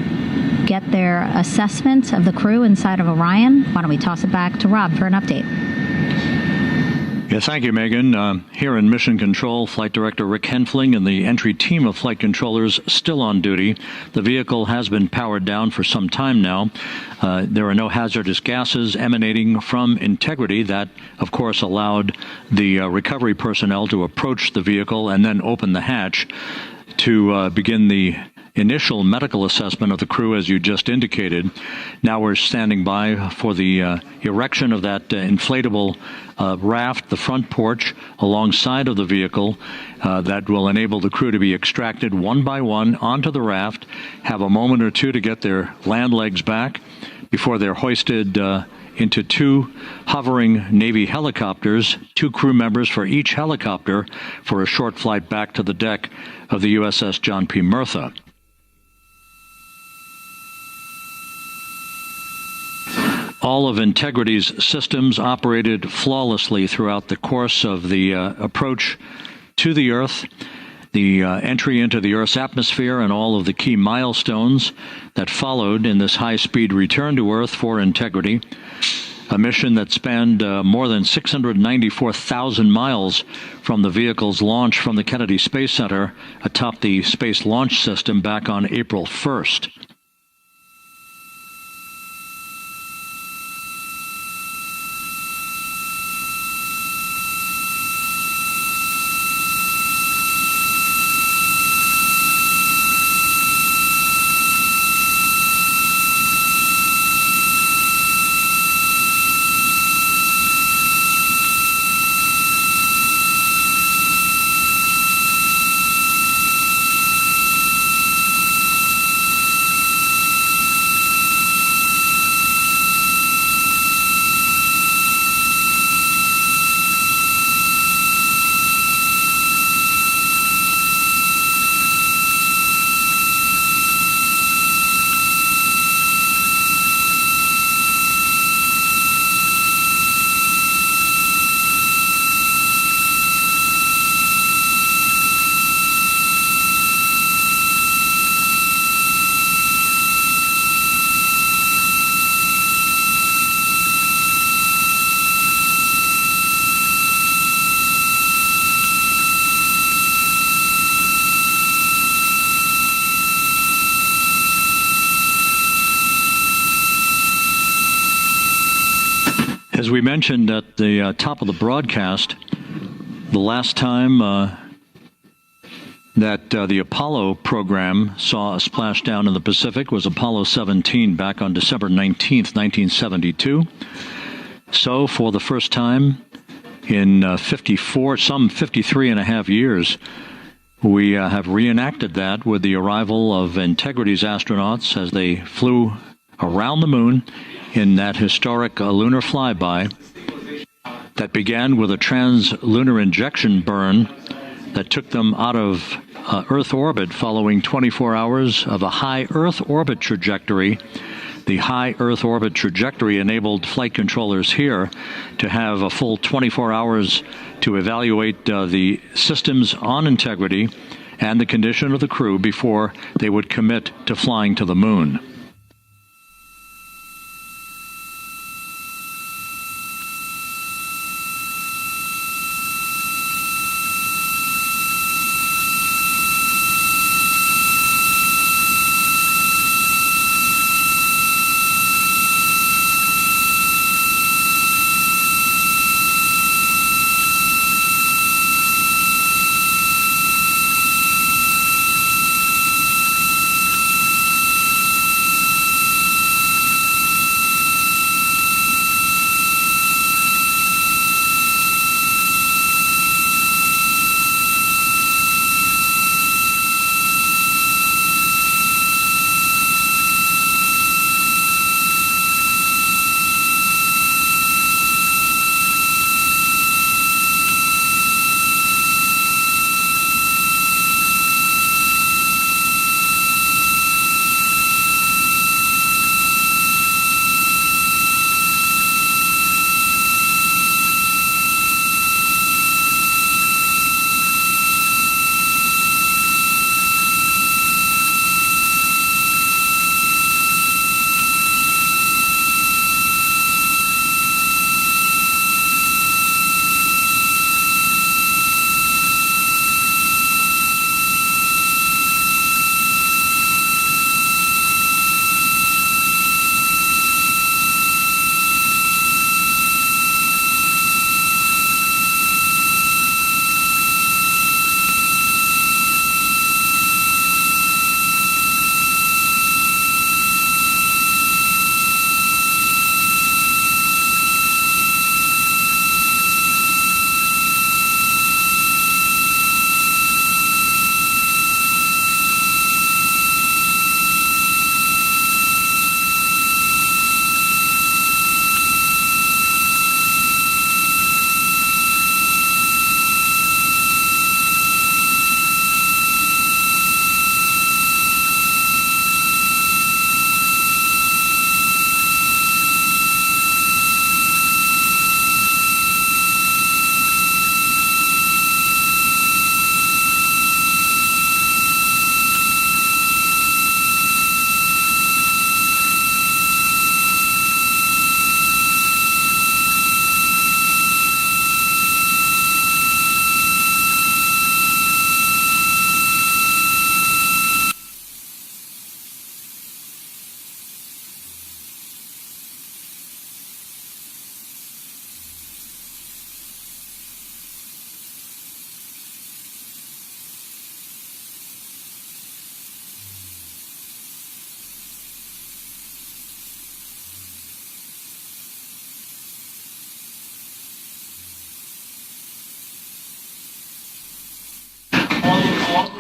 Speaker 5: get their assessment of the crew inside of Orion, why don't we toss it back to Rob for an update?
Speaker 1: Yeah, thank you, Megan. Here in Mission Control, Flight Director Rick Henfling and the entry team of flight controllers still on duty. The vehicle has been powered down for some time now. There are no hazardous gases emanating from Integrity. That, of course, allowed the recovery personnel to approach the vehicle and then open the hatch to begin the initial medical assessment of the crew, as you just indicated. Now we're standing by for the erection of that inflatable raft, the front porch, alongside of the vehicle that will enable the crew to be extracted one by one onto the raft, have a moment or two to get their land legs back before they're hoisted into two hovering Navy helicopters, 2 crew members for each helicopter, for a short flight back to the deck of the USS John P. Murtha. All of Integrity's systems operated flawlessly throughout the course of the approach to the Earth, the entry into the Earth's atmosphere, and all of the key milestones that followed in this high-speed return to Earth for Integrity, a mission that spanned more than 694,000 miles from the vehicle's launch from the Kennedy Space Center atop the Space Launch System back on April 1st. As we mentioned at the top of the broadcast, the last time that the Apollo program saw a splashdown in the Pacific was Apollo 17 back on December 19th, 1972. So for the first time in some 53 and a half years, we have reenacted that with the arrival of Integrity's astronauts as they flew around the moon in that historic lunar flyby that began with a trans-lunar injection burn that took them out of Earth orbit following 24 hours of a high Earth orbit trajectory. The high Earth orbit trajectory enabled flight controllers here to have a full 24 hours to evaluate the systems on Integrity and the condition of the crew before they would commit to flying to the moon.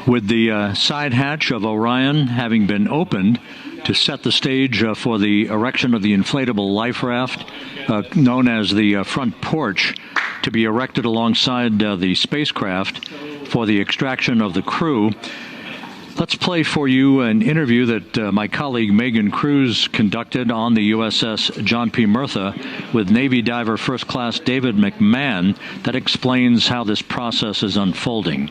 Speaker 1: With the side hatch of Orion having been opened to set the stage for the erection of the inflatable life raft, known as the front porch, to be erected alongside the spacecraft for the extraction of the crew. Let's play for you an interview that my colleague Megan Cruz conducted on the USS John P. Murtha with Navy diver First Class David McMahon that explains how this process is unfolding.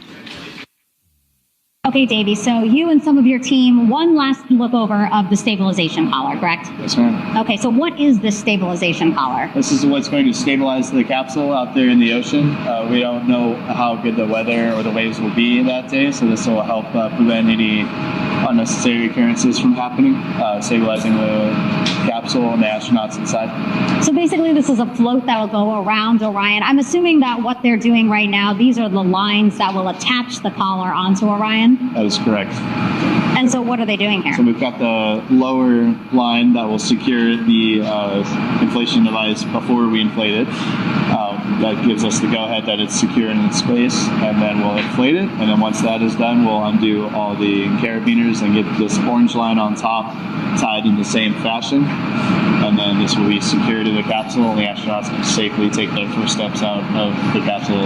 Speaker 5: Okay, Davey, so you and some of your team, one last look over of the stabilization collar, correct?
Speaker 7: Yes, ma'am.
Speaker 5: Okay, so what is this stabilization collar?
Speaker 7: This is what's going to stabilize the capsule out there in the ocean. We don't know how good the weather or the waves will be that day, so this will help prevent any unnecessary occurrences from happening, stabilizing the capsule and the astronauts inside.
Speaker 5: So basically this is a float that will go around Orion. I'm assuming that what they're doing right now, these are the lines that will attach the collar onto Orion?
Speaker 7: That is correct.
Speaker 5: And so what are they doing here?
Speaker 7: So we've got the lower line that will secure the inflation device before we inflate it. That gives us the go-ahead that it's secure in space, and then we'll inflate it. And then once that is done, we'll undo all the carabiners and get this orange line on top tied in the same fashion. And then this will be secured to the capsule, and the astronauts can safely take their first steps out of the capsule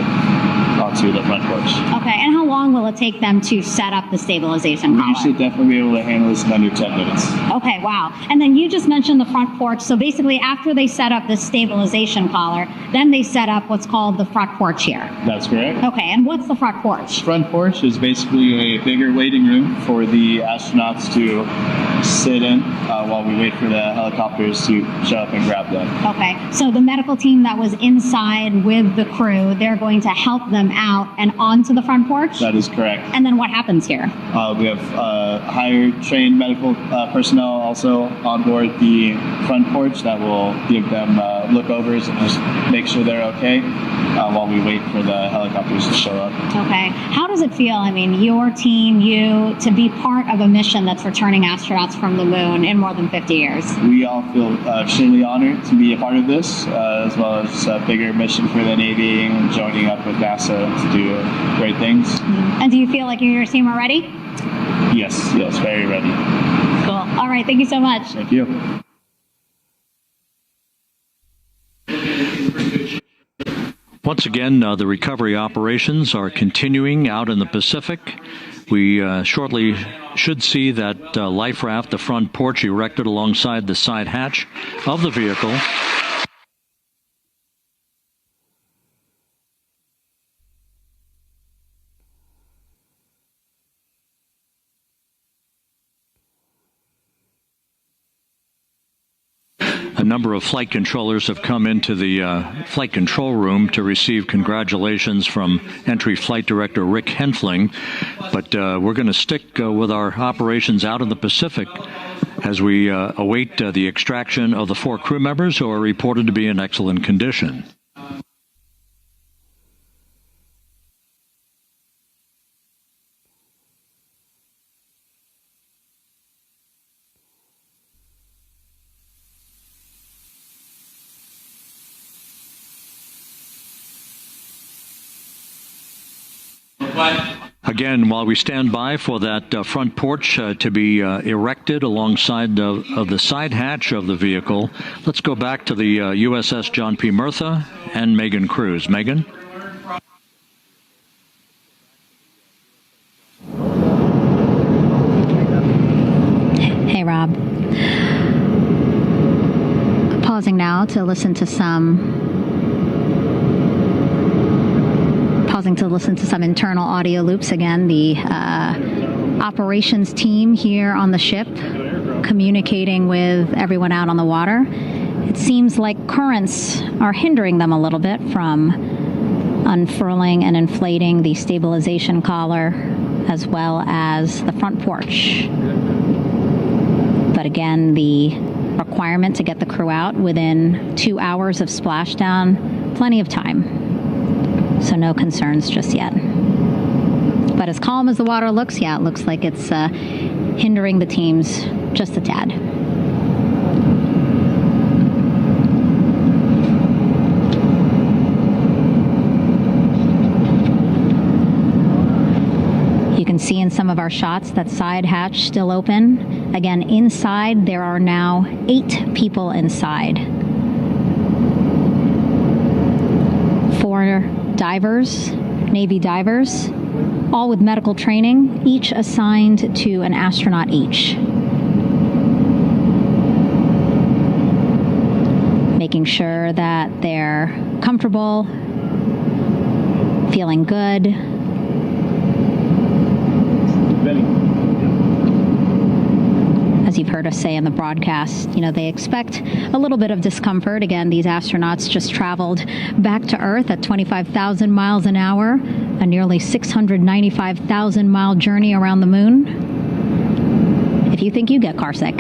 Speaker 7: onto the front porch.
Speaker 5: Okay, and how long will it take them to set up the stabilization collar?
Speaker 7: We should definitely be able to handle this in under 10 minutes.
Speaker 5: Okay, wow. And then you just mentioned the front porch. So basically after they set up this stabilization collar, then they set up what's called the front porch here.
Speaker 7: That's correct.
Speaker 5: Okay, and what's the front porch?
Speaker 7: Front porch is basically a bigger waiting room for the astronauts to sit in while we wait for the helicopters to show up and grab them.
Speaker 5: Okay, so the medical team that was inside with the crew, they're going to help them out and onto the front porch?
Speaker 7: That is correct.
Speaker 5: And then what happens here?
Speaker 7: We have higher trained medical personnel also on board the front porch that will give them lookovers and just make sure they're okay while we wait for the helicopters to show up.
Speaker 5: Okay. How does it feel, I mean, your team, you, to be part of a mission that's returning astronauts from the moon in more than 50 years?
Speaker 7: We all feel extremely honored to be a part of this, as well as a bigger mission for the Navy and joining up with NASA to do great things.
Speaker 5: Mm-hmm. And do you feel like you and your team are ready?
Speaker 7: Yes, very ready.
Speaker 5: Cool. All right, thank you so much.
Speaker 7: Thank you.
Speaker 1: Once again, the recovery operations are continuing out in the Pacific. We shortly should see that life raft, the front porch, erected alongside the side hatch of the vehicle. A number of flight controllers have come into the flight control room to receive congratulations from Entry Flight Director Rick Henfling. But we're going to stick with our operations out in the Pacific as we await the extraction of the 4 crew members who are reported to be in excellent condition. Again, while we stand by for that front porch to be erected alongside of the side hatch of the vehicle, let's go back to the USS John P. Murtha and Megan Cruz. Megan?
Speaker 5: Hey, Rob. Pausing now to listen to some internal audio loops. Again, the operations team here on the ship communicating with everyone out on the water. It seems like currents are hindering them a little bit from unfurling and inflating the stabilization collar as well as the front porch. But again, the requirement to get the crew out within 2 hours of splashdown, plenty of time. So no concerns just yet. But as calm as the water looks, yeah, it looks like it's hindering the teams just a tad. You can can see in some of our shots that side hatch still open. Again, inside there are now 8 people inside. 4 divers, Navy divers, all with medical training, each assigned to an astronaut each. Making sure that they're comfortable, feeling good. As you've heard us say in the broadcast, they expect a little bit of discomfort. Again, these astronauts just traveled back to Earth at 25,000 miles an hour, a nearly 695,000-mile journey around the moon. If you think you get carsick.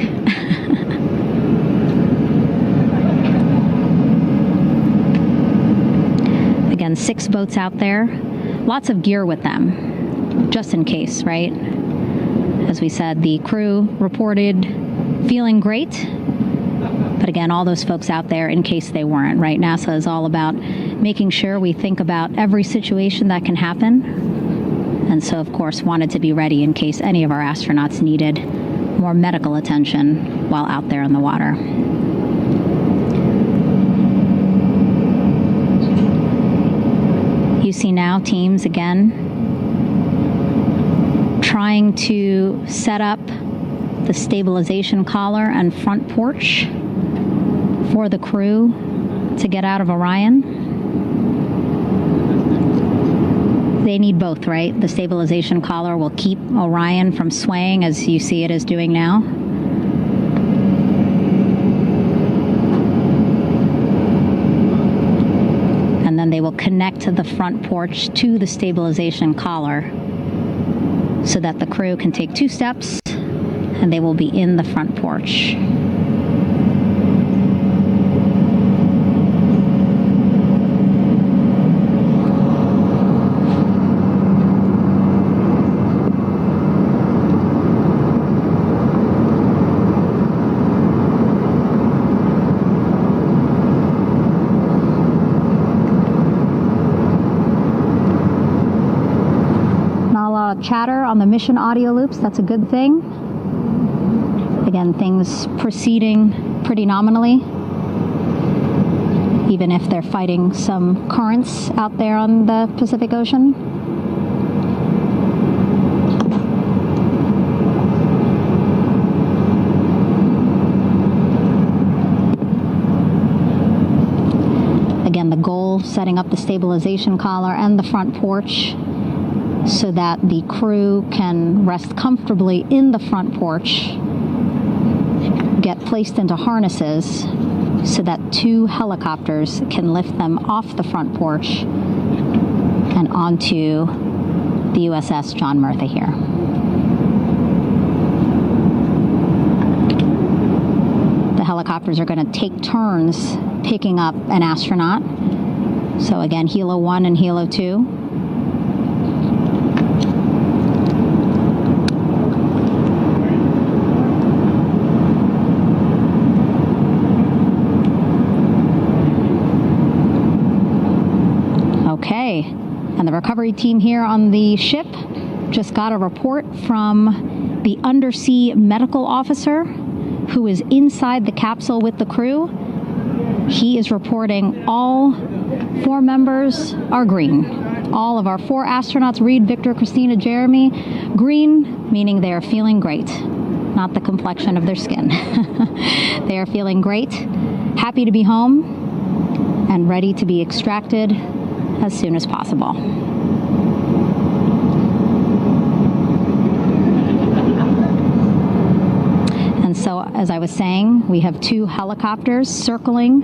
Speaker 5: Again, 6 boats out there, lots of gear with them, just in case, right? As we said, the crew reported feeling great. But again, all those folks out there in case they weren't, right? NASA is all about making sure we think about every situation that can happen. And so, of course, wanted to be ready in case any of our astronauts needed more medical attention while out there in the water. You see now teams again trying to set up the stabilization collar and front porch for the crew to get out of Orion. They need both, right? The stabilization collar will keep Orion from swaying as you see it is doing now. And then they will connect the front porch to the stabilization collar so that the crew can take 2 steps and they will be in the front porch. Chatter on the mission audio loops. That's a good thing. Again, things proceeding pretty nominally, even if they're fighting some currents out there on the Pacific Ocean. Again, the goal, setting up the stabilization collar and the front porch so that the crew can rest comfortably in the front porch, get placed into harnesses so that 2 helicopters can lift them off the front porch and onto the USS John Murtha here. The helicopters are going to take turns picking up an astronaut. So again, Helo 1 and Helo 2. And the recovery team here on the ship just got a report from the undersea medical officer who is inside the capsule with the crew. He is reporting all 4 members are green. All of our 4 astronauts, Reed, Victor, Christina, Jeremy, green, meaning they are feeling great, not the complexion of their skin. They are feeling great, happy to be home, and ready to be extracted as soon as possible. And so, as I was saying, we have 2 helicopters circling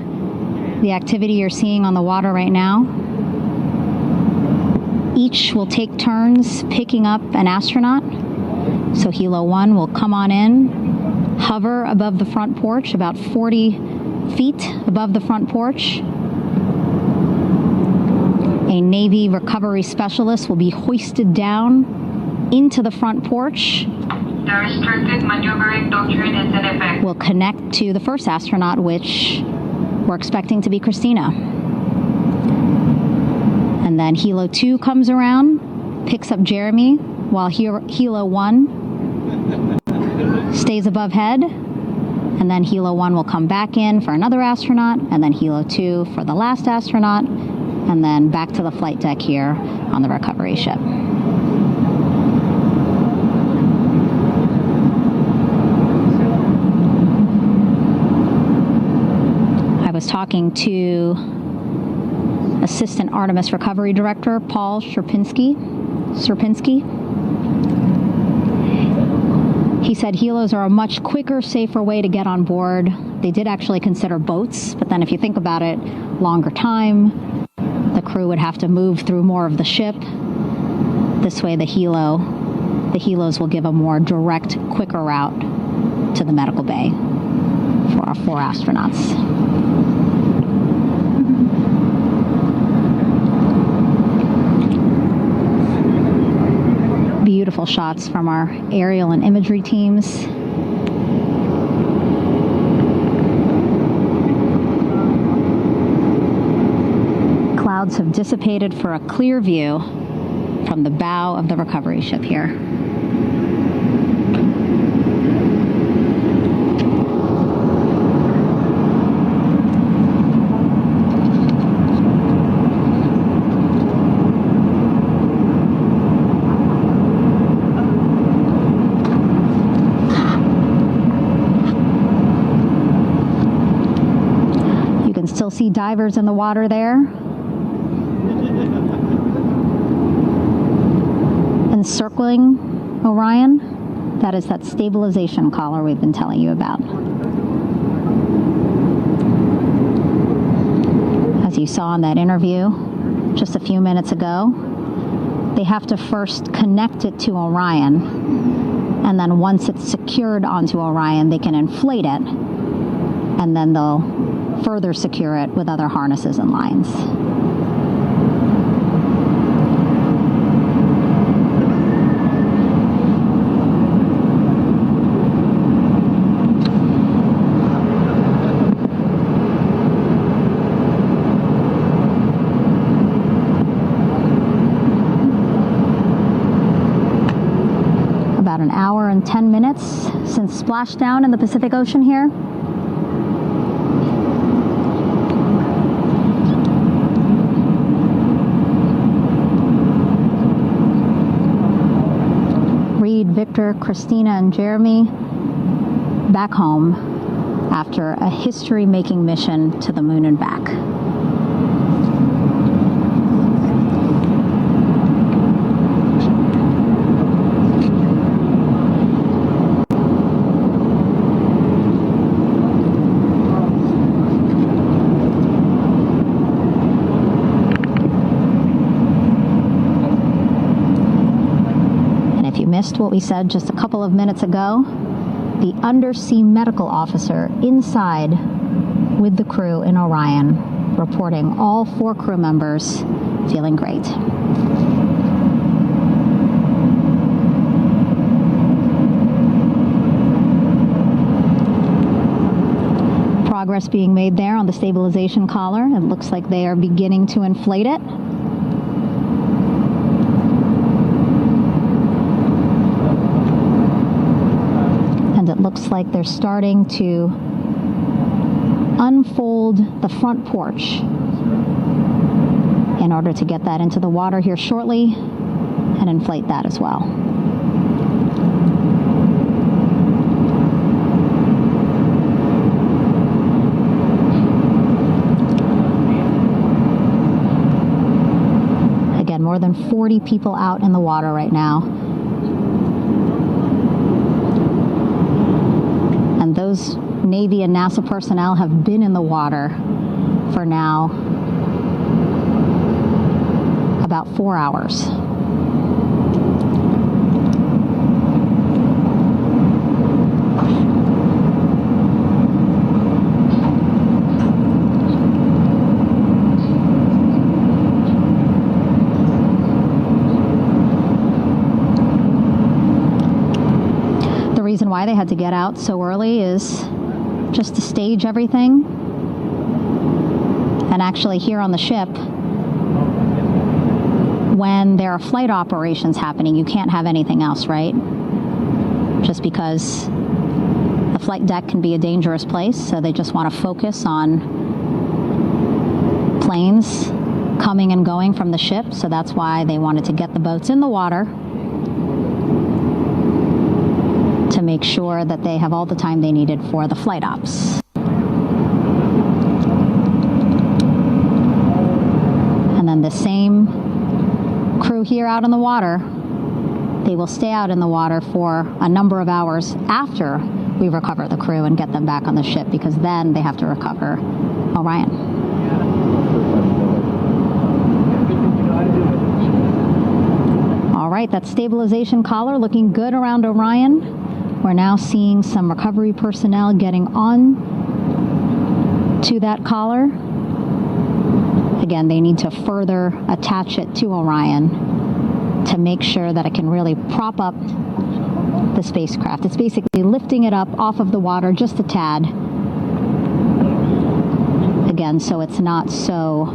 Speaker 5: the activity you're seeing on the water right now. Each will take turns picking up an astronaut. So Helo 1 will come on in, hover above the front porch, about 40 feet above the front porch. A Navy recovery specialist will be hoisted down into the front porch.
Speaker 8: The restricted maneuvering doctrine is in effect.
Speaker 5: We'll connect to the first astronaut, which we're expecting to be Christina. And then Helo 2 comes around, picks up Jeremy, while Helo 1 stays above head, and then Helo 1 will come back in for another astronaut, and then Helo 2 for the last astronaut, and then back to the flight deck here on the recovery ship. I was talking to Assistant Artemis Recovery Director Paul Sierpinski. He said helos are a much quicker, safer way to get on board. They did actually consider boats, but then if you think about it, longer time, the crew would have to move through more of the ship. This way the helos will give a more direct, quicker route to the medical bay for our 4 astronauts. Beautiful shots from our aerial and imagery teams. Clouds have dissipated for a clear view from the bow of the recovery ship here. Still see divers in the water there. Encircling Orion, that is that stabilization collar we've been telling you about. As you saw in that interview just a few minutes ago, they have to first connect it to Orion, and then once it's secured onto Orion, they can inflate it, and then they'll further secure it with other harnesses and lines. About an hour and 10 minutes since splashdown in the Pacific Ocean here. Victor, Christina, and Jeremy back home after a history-making mission to the moon and back. Missed what we said just a couple of minutes ago, the undersea medical officer inside with the crew in Orion, reporting all 4 crew members feeling great. Progress being made there on the stabilization collar. It looks like they are beginning to inflate it. It looks like they're starting to unfold the front porch in order to get that into the water here shortly and inflate that as well. Again, more than 40 people out in the water right now. Those Navy and NASA personnel have been in the water for now about 4 hours. The reason why they had to get out so early is just to stage everything. And actually here on the ship, when there are flight operations happening, you can't have anything else, right? Just because the flight deck can be a dangerous place, so they just want to focus on planes coming and going from the ship, so that's why they wanted to get the boats in the water to make sure that they have all the time they needed for the flight ops. And then the same crew here out in the water, they will stay out in the water for a number of hours after we recover the crew and get them back on the ship, because then they have to recover Orion. All right, that stabilization collar looking good around Orion. We're now seeing some recovery personnel getting on to that collar. Again, they need to further attach it to Orion to make sure that it can really prop up the spacecraft. It's basically lifting it up off of the water just a tad. Again, so it's not so...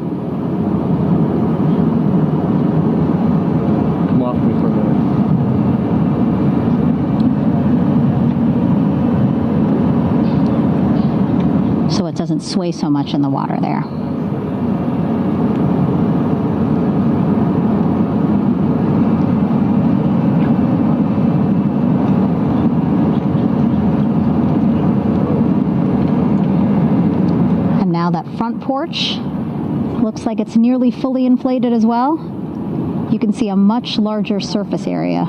Speaker 7: Come off me for a minute.
Speaker 5: So it doesn't sway so much in the water there. Now that front porch looks like it's nearly fully inflated as well. You can see a much larger surface area.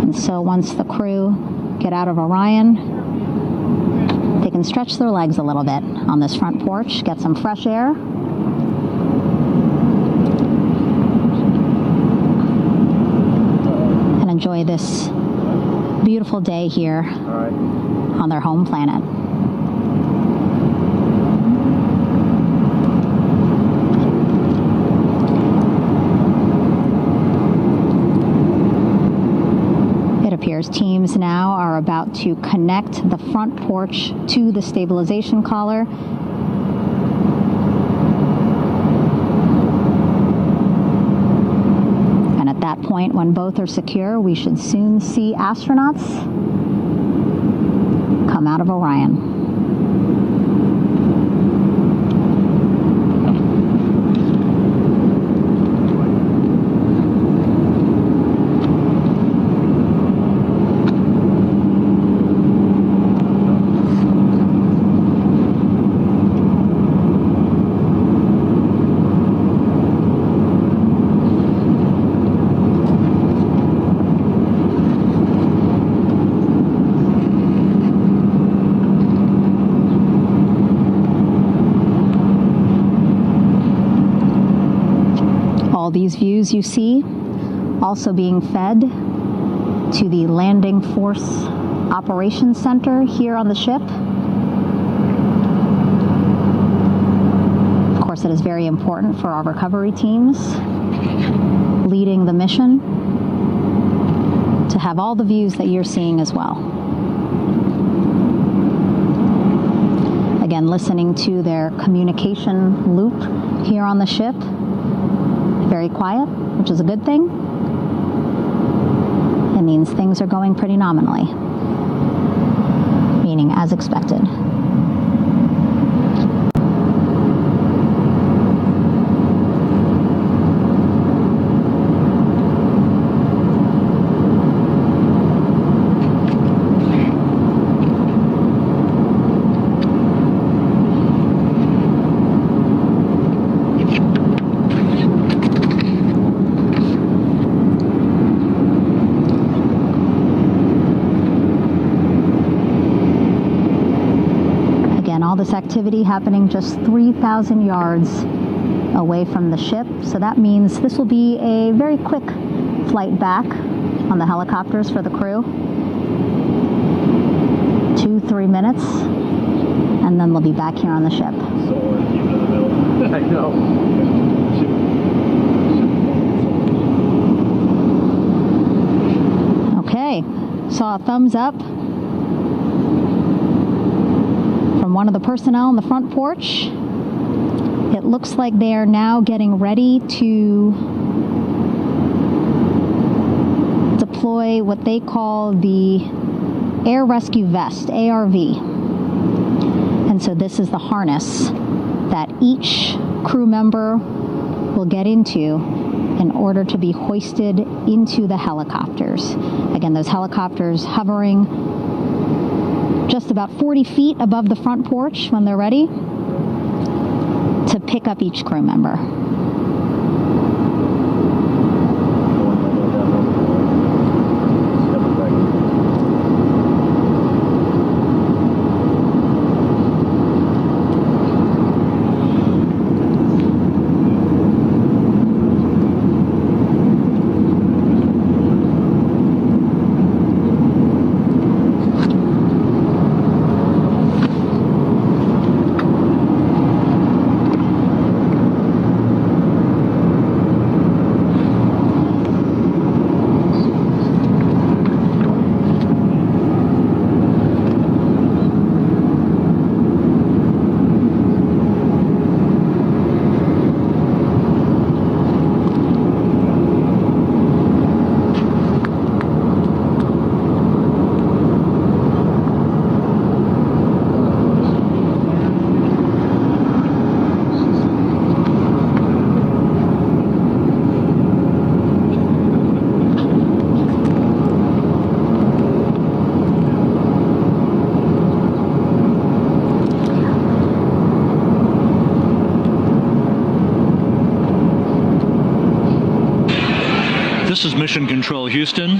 Speaker 5: And so once the crew get out of Orion, they can stretch their legs a little bit on this front porch, get some fresh air. Enjoy this beautiful day here on their home planet. It appears teams now are about to connect the front porch to the stabilization collar. At that point, when both are secure, we should soon see astronauts come out of Orion. These views you see also being fed to the Landing Force Operations Center here on the ship. Of course, it is very important for our recovery teams leading the mission to have all the views that you're seeing as well. Again, listening to their communication loop here on the ship. Very quiet, which is a good thing. It means things are going pretty nominally, meaning as expected. All this activity happening just 3,000 yards away from the ship. So that means this will be a very quick flight back on the helicopters for the crew. 2-3 minutes, and then they'll be back here on the ship.
Speaker 7: I know.
Speaker 5: Okay, saw a thumbs up from one of the personnel on the front porch. It looks like they are now getting ready to deploy what they call the Air Rescue Vest, ARV. And so this is the harness that each crew member will get into in order to be hoisted into the helicopters. Again, those helicopters hovering just about 40 feet above the front porch when they're ready to pick up each crew member.
Speaker 1: This is Mission Control Houston.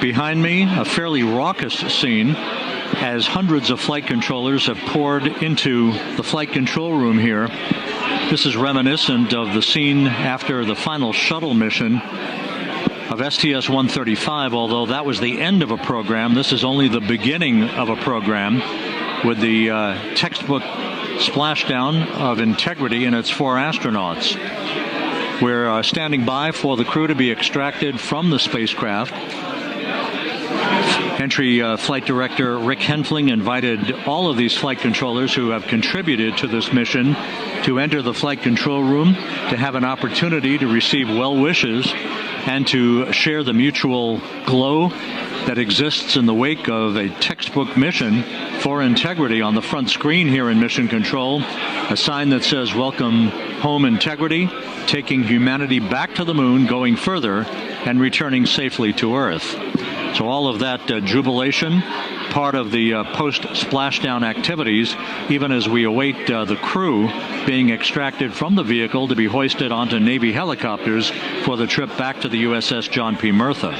Speaker 1: Behind me, a fairly raucous scene as hundreds of flight controllers have poured into the flight control room here. This is reminiscent of the scene after the final shuttle mission of STS-135, although that was the end of a program. This is only the beginning of a program with the textbook splashdown of Integrity and its 4 astronauts. We're standing by for the crew to be extracted from the spacecraft. Entry Flight Director Rick Henfling invited all of these flight controllers who have contributed to this mission to enter the flight control room to have an opportunity to receive well wishes and to share the mutual glow that exists in the wake of a textbook mission for Integrity. On the front screen here in Mission Control, a sign that says, "Welcome home, Integrity, taking humanity back to the moon, going further, and returning safely to Earth." So all of that jubilation, part of the post-splashdown activities, even as we await the crew being extracted from the vehicle to be hoisted onto Navy helicopters for the trip back to the USS John P. Murtha.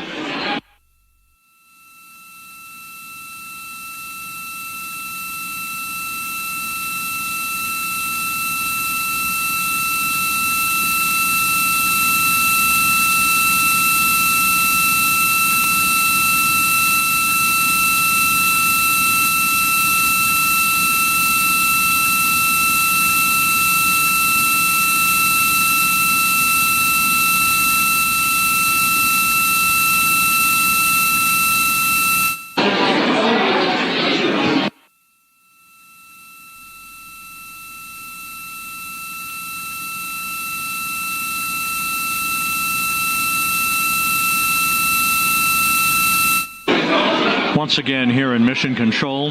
Speaker 1: Once again here in Mission Control,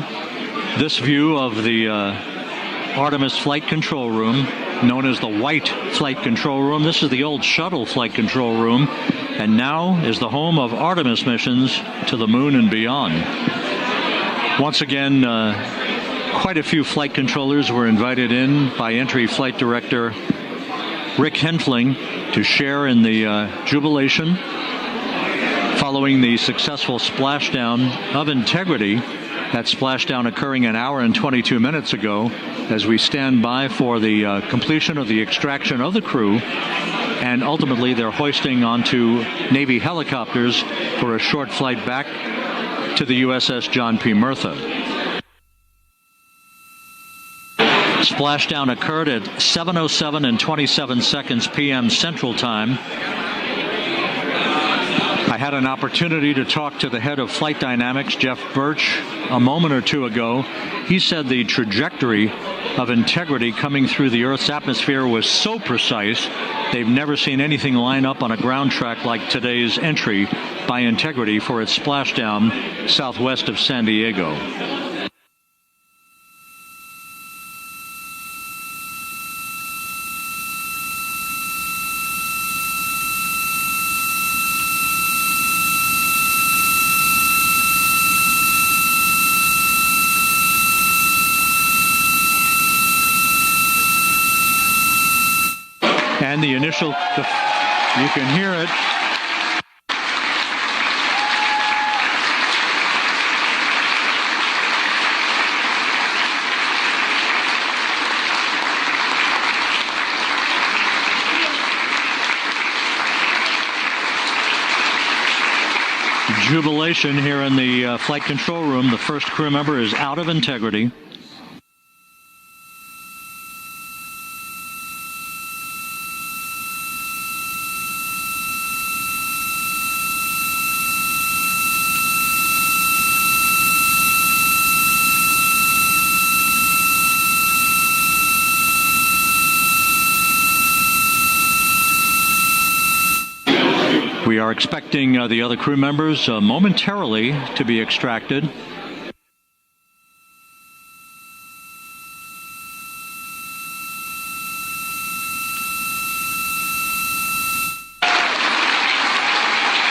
Speaker 1: this view of the Artemis flight control room, known as the White Flight Control Room. This is the old shuttle flight control room, and now is the home of Artemis missions to the moon and beyond. Once again, quite a few flight controllers were invited in by Entry Flight Director Rick Henfling to share in the jubilation following the successful splashdown of Integrity. That splashdown occurring an hour and 22 minutes ago, as we stand by for the completion of the extraction of the crew, and ultimately they're hoisting onto Navy helicopters for a short flight back to the USS John P. Murtha. Splashdown occurred at 7:07 and 27 seconds p.m. Central Time. I had an opportunity to talk to the head of flight dynamics, Jeff Birch, a moment or two ago. He said the trajectory of Integrity coming through the Earth's atmosphere was so precise, they've never seen anything line up on a ground track like today's entry by Integrity for its splashdown southwest of San Diego. And the initial, you can hear it. Jubilation here in the flight control room. The first crew member is out of Integrity. We are expecting the other crew members momentarily to be extracted.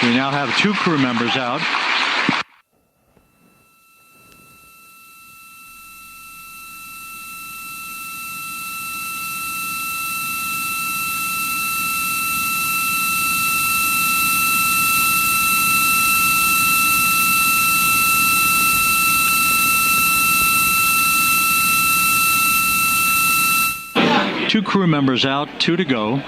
Speaker 1: We now have 2 crew members out. Two crew members out, 2 to go.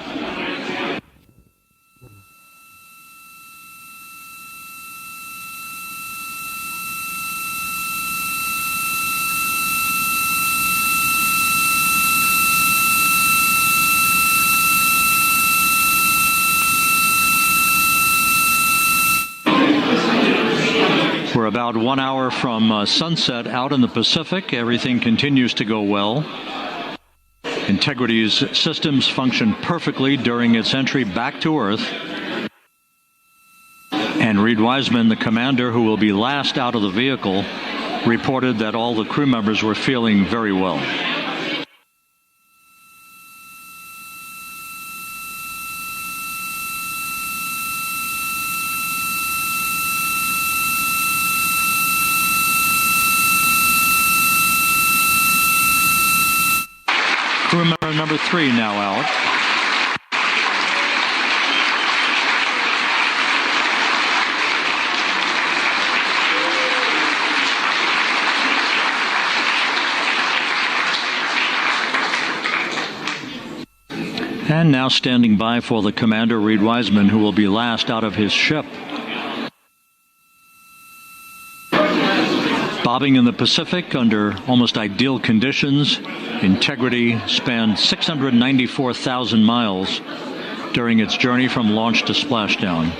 Speaker 1: We're about 1 hour from sunset out in the Pacific. Everything continues to go well. Integrity's systems function perfectly during its entry back to Earth. And Reed Wiseman, the commander who will be last out of the vehicle, reported that all the crew members were feeling very well. Crew member number 3 now out. And now standing by for the commander, Reed Wiseman, who will be last out of his ship. Bobbing in the Pacific under almost ideal conditions, Integrity spanned 694,000 miles during its journey from launch to splashdown.